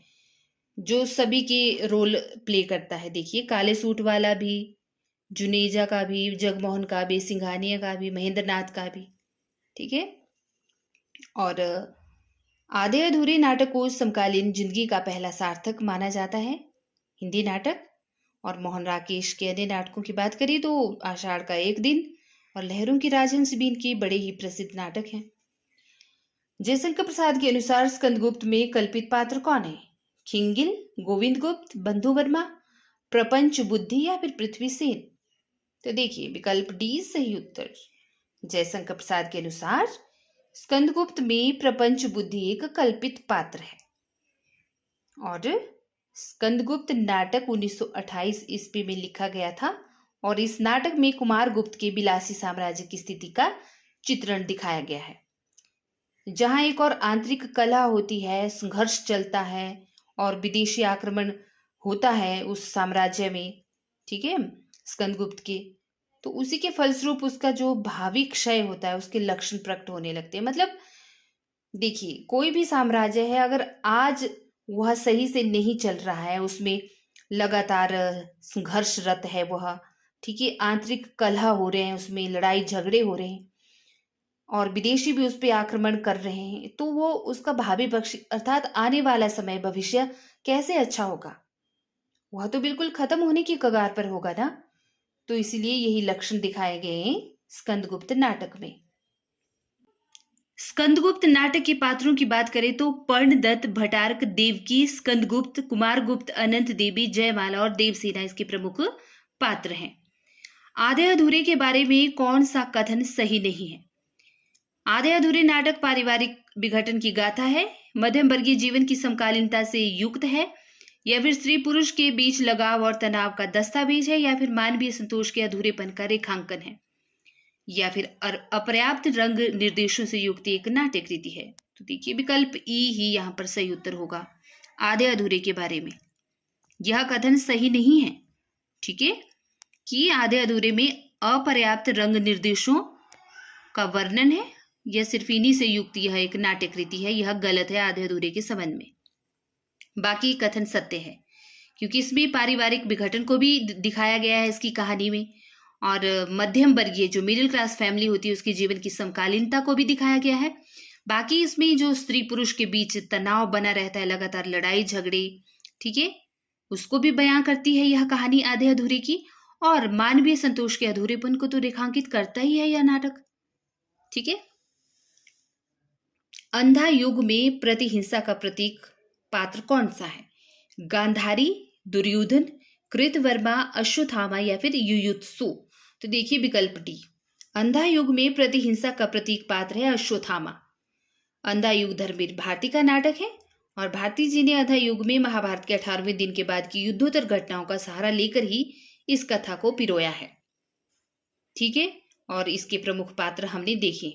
जो सभी के रोल प्ले करता है। देखिए, काले सूट वाला भी, जुनेजा का भी, जगमोहन का भी, सिंघानिया का भी, महेंद्र नाथ का भी। ठीक है। और आधे अधूरे नाटक को समकालीन जिंदगी का पहला सार्थक माना जाता है, हिंदी नाटक। और मोहन राकेश के अन्य नाटकों की बात करें तो आषाढ़ का एक दिन और लहरों की राजहंस भी इनके बड़े ही प्रसिद्ध नाटक हैं। जयशंकर प्रसाद के अनुसार स्कंदगुप्त में कल्पित पात्र कौन है? खिंगिल, गोविंद गुप्त, बंधु वर्मा, प्रपंच बुद्धि या फिर पृथ्वी सेन? तो देखिए, विकल्प डी सही उत्तर। जयशंकर प्रसाद के अनुसार स्कंदगुप्त में प्रपंच बुद्धि एक कल्पित पात्र है। और स्कंदगुप्त नाटक 1928 ईस्वी में लिखा गया था और इस नाटक में कुमार गुप्त के विलासी साम्राज्य की स्थिति का चित्रण दिखाया गया है, जहां एक और आंतरिक कलह होती है, संघर्ष चलता है और विदेशी आक्रमण होता है उस साम्राज्य में। ठीक है, स्कंदगुप्त के, तो उसी के फलस्वरूप उसका जो भावी क्षय होता है, उसके लक्षण प्रकट होने लगते हैं। मतलब देखिए, कोई भी साम्राज्य है, अगर आज वह सही से नहीं चल रहा है, उसमें लगातार संघर्षरत है वह, ठीक है, आंतरिक कलह हो रहे हैं, उसमें लड़ाई झगड़े हो रहे हैं और विदेशी भी उस पर आक्रमण कर रहे हैं, तो वो उसका भावी भविष्य अर्थात आने वाला समय, भविष्य कैसे अच्छा होगा? वह तो बिल्कुल खत्म होने की कगार पर होगा ना। तो इसीलिए यही लक्षण दिखाए गए हैं स्कंदगुप्त नाटक में। स्कंदगुप्त नाटक के पात्रों की बात करें तो पर्णदत्त, भटारक, देवकी, स्कंदगुप्त, कुमारगुप्त, अनंत देवी, जयमाला और देवसेना इसके प्रमुख पात्र हैं। आधे अधूरे के बारे में कौन सा कथन सही नहीं है? आधे अधूरे नाटक पारिवारिक विघटन की गाथा है, मध्यम वर्गीय जीवन की समकालीनता से युक्त है, या फिर स्त्री पुरुष के बीच लगाव और तनाव का दस्तावेज है, या फिर मानवीय संतोष के अधूरेपन का रेखांकन है, या फिर अपर्याप्त रंग निर्देशों से युक्त एक नाट्य कृति है। तो देखिए, विकल्प ई ही यहाँ पर सही उत्तर होगा। आधे अधूरे के बारे में यह कथन सही नहीं है, ठीक है, कि आधे अधूरे में अपर्याप्त रंग निर्देशों का वर्णन है, यह सिर्फ इन्हीं से युक्त यह एक नाट्य कृति है, यह गलत है आधे अधूरे के संबंध में। बाकी कथन सत्य है, क्योंकि इसमें पारिवारिक विघटन को भी दिखाया गया है इसकी कहानी में, और मध्यम वर्गीय जो मिडिल क्लास फैमिली होती है उसके जीवन की समकालीनता को भी दिखाया गया है। बाकी इसमें जो स्त्री पुरुष के बीच तनाव बना रहता है, लगातार लड़ाई झगड़े, ठीक है, उसको भी बयां करती है यह कहानी आधे अधूरे की, और मानवीय संतोष के अधूरेपन को तो रेखांकित करता ही है यह नाटक। ठीक है। अंधा युग में प्रतिहिंसा का प्रतीक पात्र कौन सा है? गांधारी, दुर्योधन, कृतवर्मा, अश्वत्थामा या फिर युयुत्सु? तो देखिए, विकल्प डी। अंधा युग में प्रतिहिंसा का प्रतीक पात्र है अश्वत्थामा। अंधा युग धर्मवीर भारती का नाटक है और भारती जी ने अंधा युग में महाभारत के 18वें दिन के बाद की युद्धोत्तर घटनाओं का सहारा लेकर ही इस कथा को पिरोया है। ठीक है, और इसके प्रमुख पात्र हमने देखे।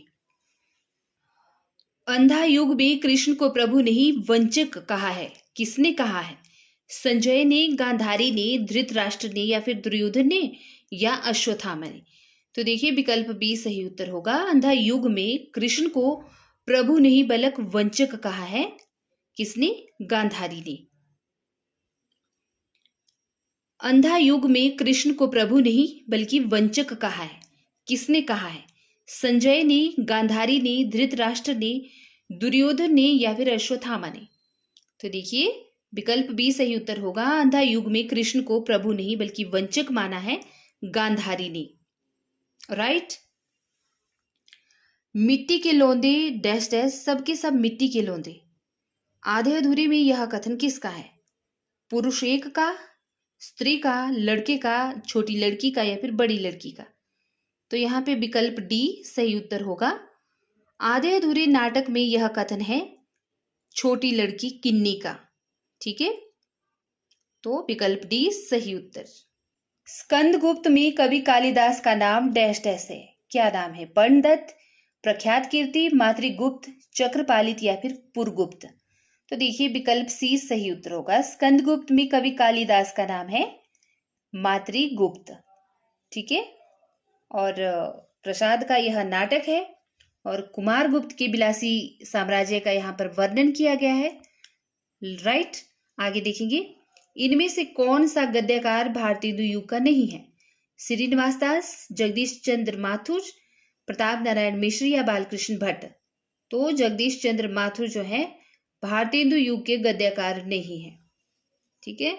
अंधा युग में कृष्ण को प्रभु नहीं वंचक कहा है, किसने कहा है? संजय ने, गांधारी ने, धृतराष्ट्र ने या फिर दुर्योधन ने या अश्वत्थामा ने? तो देखिए, विकल्प बी सही उत्तर होगा। अंधा युग में कृष्ण को प्रभु नहीं बल्कि वंचक कहा है, किसने? गांधारी ने। अंधा युग में कृष्ण को प्रभु नहीं बल्कि वंचक कहा है, किसने कहा है? संजय ने, गांधारी ने, धृतराष्ट्र ने, दुर्योधन ने या फिर अश्वत्थामा ने? तो देखिए, विकल्प बी सही उत्तर होगा। अंधा युग में कृष्ण को प्रभु नहीं बल्कि वंचक माना है गांधारी ने। राइट। मिट्टी के लौंदे डैश डैश, सबके सब मिट्टी के लौंदे। आधे अधूरे में यह कथन किसका है? पुरुष एक का, स्त्री का, लड़के का, छोटी लड़की का या फिर बड़ी लड़की का? तो यहाँ पे विकल्प डी सही उत्तर होगा। आधे अधूरे नाटक में यह कथन है छोटी लड़की किन्नी का। ठीक है, तो विकल्प डी सही उत्तर। स्कंदगुप्त में कवि कालिदास का नाम डैश डैश है, क्या नाम है? पर्णदत्त, प्रख्यात कीर्ति, मातृगुप्त, चक्रपालित या फिर पुरगुप्त? तो देखिए, विकल्प सी सही उत्तर होगा। स्कंदगुप्त में कवि कालिदास का नाम है मातृगुप्त। ठीक है, और प्रसाद का यह नाटक है और कुमारगुप्त के विलासी साम्राज्य का यहाँ पर वर्णन किया गया है। राइट, आगे देखेंगे, इनमें से कौन सा गद्यकार भारतेंदु युग का नहीं है? श्रीनिवास दास, जगदीश चंद्र माथुर, प्रताप नारायण मिश्र या बालकृष्ण भट्ट? तो जगदीश चंद्र माथुर जो है भारतेंदु युग के गद्यकार नहीं है। ठीक है,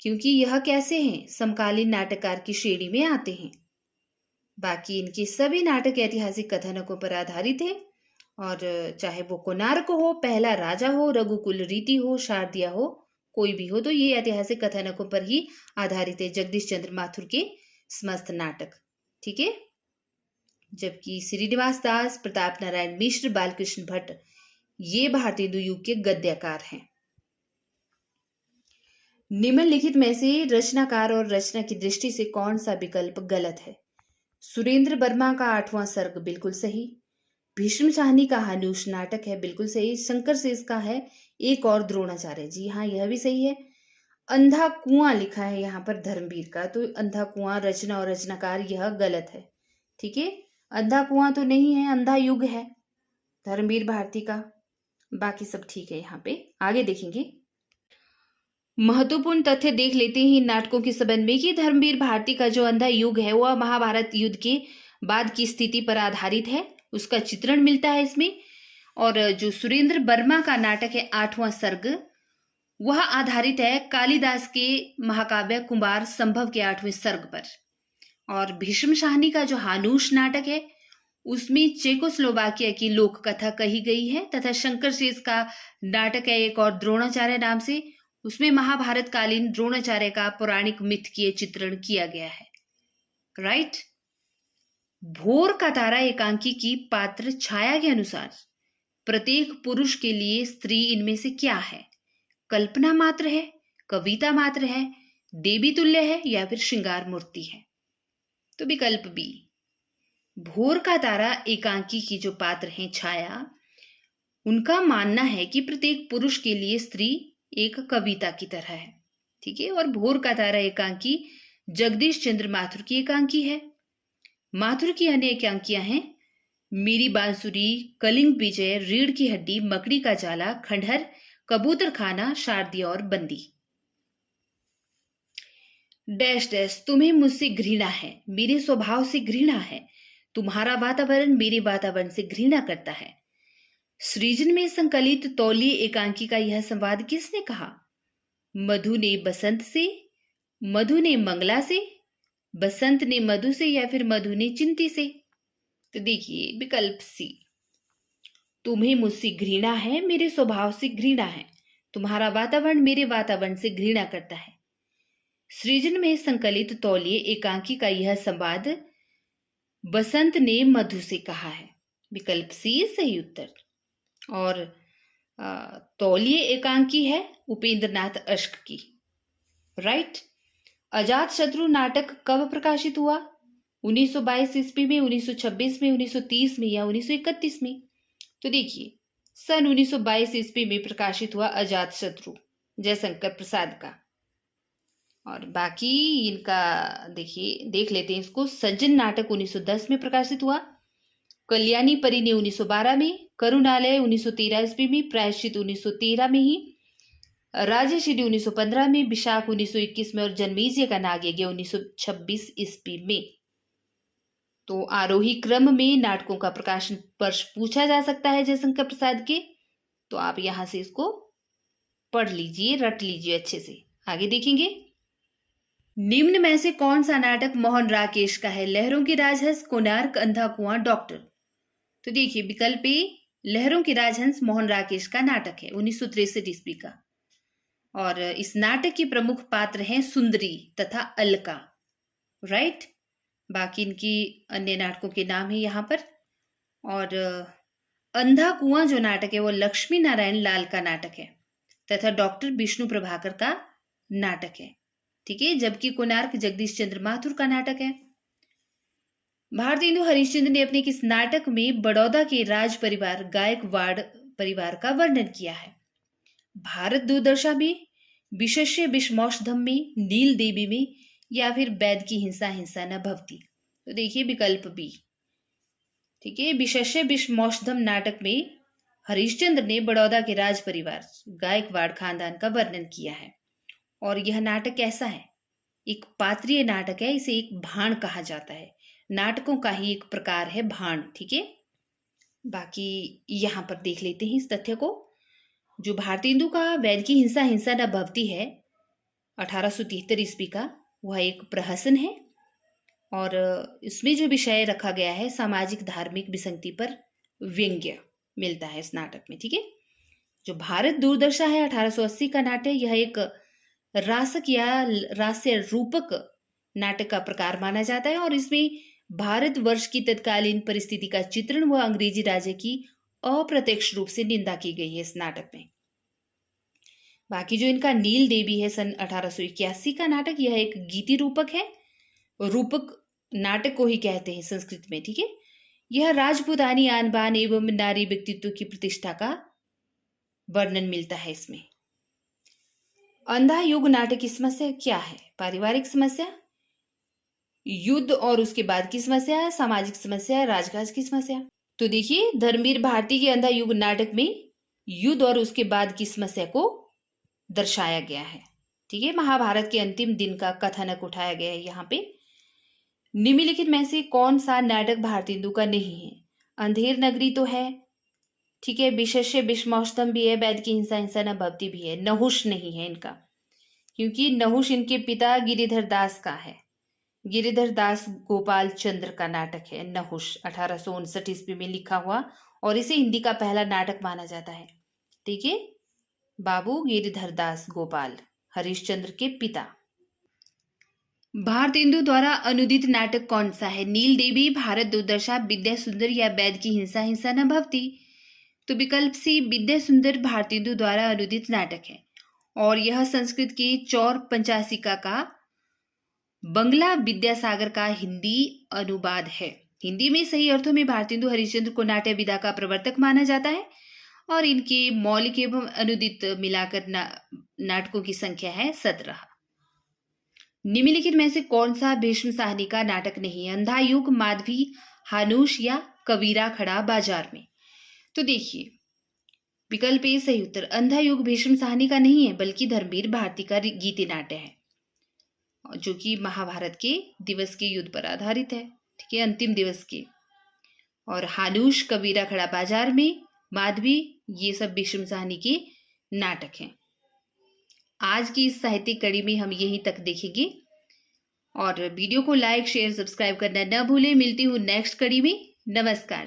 क्योंकि यह कैसे हैं, समकालीन नाटककार की श्रेणी में आते हैं। बाकी इनके सभी नाटक ऐतिहासिक कथानकों पर आधारित है, और चाहे वो कोणार्क हो, पहला राजा हो, रघुकुल रीति हो, शारदिया हो, कोई भी हो, तो ये ऐतिहासिक कथानकों पर ही आधारित है जगदीश चंद्र माथुर के समस्त नाटक। ठीक है, जबकि श्रीनिवास दास, प्रताप नारायण मिश्र, बालकृष्ण भट्ट ये भारतेंदु युग के गद्यकार हैं। निम्नलिखित में से रचनाकार और रचना की दृष्टि से कौन सा विकल्प गलत है? सुरेंद्र वर्मा का 8वां सर्ग बिल्कुल सही। भीष्म साहनी का हानुष नाटक है, बिल्कुल सही। शंकर शेष का है एक और द्रोणाचार्य, जी हाँ यह भी सही है। अंधा कुआं लिखा है यहाँ पर धर्मवीर का, तो अंधा कुआं रचना और रचनाकार यह गलत है। ठीक है, अंधा कुआं तो नहीं है, अंधा युग है धर्मवीर भारती का। बाकी सब ठीक है। यहाँ पे आगे देखेंगे, महत्वपूर्ण तथ्य देख लेते हैं इन नाटकों के संबंध में कि धर्मवीर भारती का जो अंधा युग है वह महाभारत युद्ध के बाद की स्थिति पर आधारित है, उसका चित्रण मिलता है इसमें। और जो सुरेंद्र वर्मा का नाटक है 8वां सर्ग, वह आधारित है कालिदास के महाकाव्य कुमार संभव के 8वें सर्ग पर। और भीष्म साहनी का जो हानुष नाटक है उसमें चेकोस्लोवाकिया की लोक कथा कही गई है, तथा शंकर शेष का नाटक है एक और द्रोणाचार्य नाम से, उसमें महाभारत कालीन द्रोणाचार्य का पौराणिक मिथ की चित्रण किया गया है। राइट, भोर का तारा एकांकी की पात्र छाया के अनुसार प्रत्येक पुरुष के लिए स्त्री इनमें से क्या है? कल्पना मात्र है, कविता मात्र है, देवी तुल्य है या फिर श्रृंगार मूर्ति है? तो विकल्प बी, भोर का तारा एकांकी की जो पात्र हैं छाया, उनका मानना है कि प्रत्येक पुरुष के लिए स्त्री एक कविता की तरह है। ठीक है, और भोर का तारा एकांकी जगदीश चंद्र माथुर की एकांकी है। माथुर की अन्य एकांकियां हैं मेरी बांसुरी, कलिंग विजय, रीढ़ की हड्डी, मकड़ी का जाला, खंडहर, कबूतर खाना, शारदिया और बंदी। डैश डैश, तुम्हें मुझसे घृणा है, मेरे स्वभाव से घृणा है, तुम्हारा वातावरण मेरे वातावरण से घृणा करता है। सृजन में संकलित तौलीय एकांकी का यह संवाद किसने कहा? मधु ने बसंत से, मधु ने मंगला से, बसंत ने मधु से या फिर मधु ने चिंती से? तो देखिए विकल्प सी, तुम्हें मुझसे घृणा है, मेरे स्वभाव से घृणा है, तुम्हारा वातावरण मेरे वातावरण से घृणा करता है। सृजन में संकलित तौलीय एकांकी का यह संवाद बसंत ने मधु से कहा है। विकल्प सी सही उत्तर। और तौलीय एकांकी है उपेंद्रनाथ अश्क की। राइट, अजात शत्रु नाटक कब प्रकाशित हुआ? 1922 ईस्वी में, 1926 में, 1930 में या 1931 में? तो देखिए सन 1922 ईस्वी में प्रकाशित हुआ अजात शत्रु जयशंकर प्रसाद का। और बाकी इनका देखिए देख लेते हैं इसको। सज्जन नाटक 1910 में प्रकाशित हुआ, कल्याणी परी ने 1912 में, करुणालय 1913 ईस्वी में, प्रायश्चित 1913 में ही, राजश्री 1915 में, विशाख 1921 में और जन्मेजय का नागयज्ञ 1926 ईस्वी में। तो आरोही क्रम में नाटकों का प्रकाशन वर्ष पूछा जा सकता है जयशंकर प्रसाद के, तो आप यहां से इसको पढ़ लीजिए, रट लीजिए अच्छे से। आगे देखेंगे, निम्न में से कौन सा नाटक मोहन राकेश का है? लहरों की राजहंस, कोणार्क, अंधा कुआं, डॉक्टर। तो देखिए विकल्प ए, लहरों की राजहंस मोहन राकेश का नाटक है 1963 ईस्वी का। और इस नाटक की प्रमुख पात्र हैं सुंदरी तथा अलका। राइट, बाकी इनकी अन्य नाटकों के नाम है यहाँ पर। और अंधा कुआं जो नाटक है वो लक्ष्मी नारायण लाल का नाटक है तथा डॉक्टर विष्णु प्रभाकर का नाटक है। ठीक है, जबकि कोणार्क जगदीश चंद्र माथुर का नाटक है। भारतेंदु हरिश्चंद्र ने अपने किस नाटक में बड़ौदा के राज परिवार गायकवाड़ परिवार का वर्णन किया है? भारत दुर्दशा में, विशेष्य विषमौषधम में, नील देवी में या फिर वैद की हिंसा हिंसा न भवती? तो देखिए विकल्प बी, ठीक है। विशेष्य विषमौषधम नाटक में हरिश्चंद्र ने बड़ौदा के राज परिवार गायकवाड़ खानदान का वर्णन किया है। और यह नाटक कैसा है? एक पात्रीय नाटक है, इसे एक भाण कहा जाता है। नाटकों का ही एक प्रकार है भाण। ठीक है। बाकी यहाँ पर देख लेते हैं इस तथ्य को। जो भारतेंदु का वैद की हिंसा हिंसा न भवती है 1873 ईस्वी का, वह एक प्रहसन है। और इसमें जो विषय रखा गया है सामाजिक धार्मिक विसंगति पर व्यंग्य मिलता है इस नाटक में। ठीक है। जो भारत दुर्दशा है 1880 का नाट्य, यह एक रासक या रास्य रूपक नाटक का प्रकार माना जाता है। और इसमें भारतवर्ष की तत्कालीन परिस्थिति का चित्रण व अंग्रेजी राज्य की अप्रत्यक्ष रूप से निंदा की गई है इस नाटक में। बाकी जो इनका नील देवी है सन 1881 का नाटक, यह एक गीति रूपक है। रूपक नाटक को ही कहते हैं संस्कृत में। ठीक है। यह राजपूतानी आन बान एवं नारी व्यक्तित्व की प्रतिष्ठा का वर्णन मिलता है इसमें। अंधा युग नाटक की समस्या क्या है? पारिवारिक समस्या, युद्ध और उसके बाद की समस्या, सामाजिक समस्या, राजकाज की समस्या। तो देखिए, धर्मवीर भारती के अंधा युग नाटक में युद्ध और उसके बाद की समस्या को दर्शाया गया है। ठीक है। महाभारत के अंतिम दिन का कथानक उठाया गया है यहाँ पे। निम्नलिखित में से कौन सा नाटक भारतेंदु का नहीं है? अंधेर नगरी तो है। ठीक है। विशेष्य विषमौषधम भी है, वैद की हिंसा हिंसा न भवती भी है। नहुष नहीं है इनका, क्योंकि नहुष इनके पिता गिरिधर दास का है। गिरिधर दास गोपाल चंद्र का नाटक है नहुष, 1859 ईस्वी में लिखा हुआ, और इसे हिंदी का पहला नाटक माना जाता है। ठीक है। बाबू गिरिधर दास गोपाल, हरिश्चंद्र के पिता। भारतेंदु द्वारा अनुदित नाटक कौन सा है? नील देवी, भारत दुर्दशा, विद्या सुंदर या वैद की हिंसा हिंसा न भवती। तो विकल्प सी विद्या सुंदर भारतेंदु द्वारा अनुदित नाटक है। और यह संस्कृत की चौर पंचासिका का बंगला विद्यासागर का हिंदी अनुवाद है। हिंदी में सही अर्थों में भारतेंदु हरिश्चंद्र को नाट्य विधा का प्रवर्तक माना जाता है। और इनके मौलिक एवं अनुदित मिलाकर नाटकों की संख्या है 17। निम्नलिखित में से कौन सा भीष्म साहनी का नाटक नहीं है? अंधा युग, माधवी, हानूश या कबीरा खड़ा बाजार में। तो देखिए, विकल्प ए सही उत्तर। अंधा युग भीष्म साहनी का नहीं है, बल्कि धर्मवीर भारती का गीति नाट्य है, जो कि महाभारत के दिवस के युद्ध पर आधारित है। ठीक है। अंतिम दिवस के। और हानूश, कबीरा खड़ा बाजार में, माधवी, ये सब भीष्म साहनी के नाटक हैं। आज की इस साहित्यिक कड़ी में हम यहीं तक देखेंगे। और वीडियो को लाइक शेयर सब्सक्राइब करना न भूलें। मिलती हूँ नेक्स्ट कड़ी में। नमस्कार।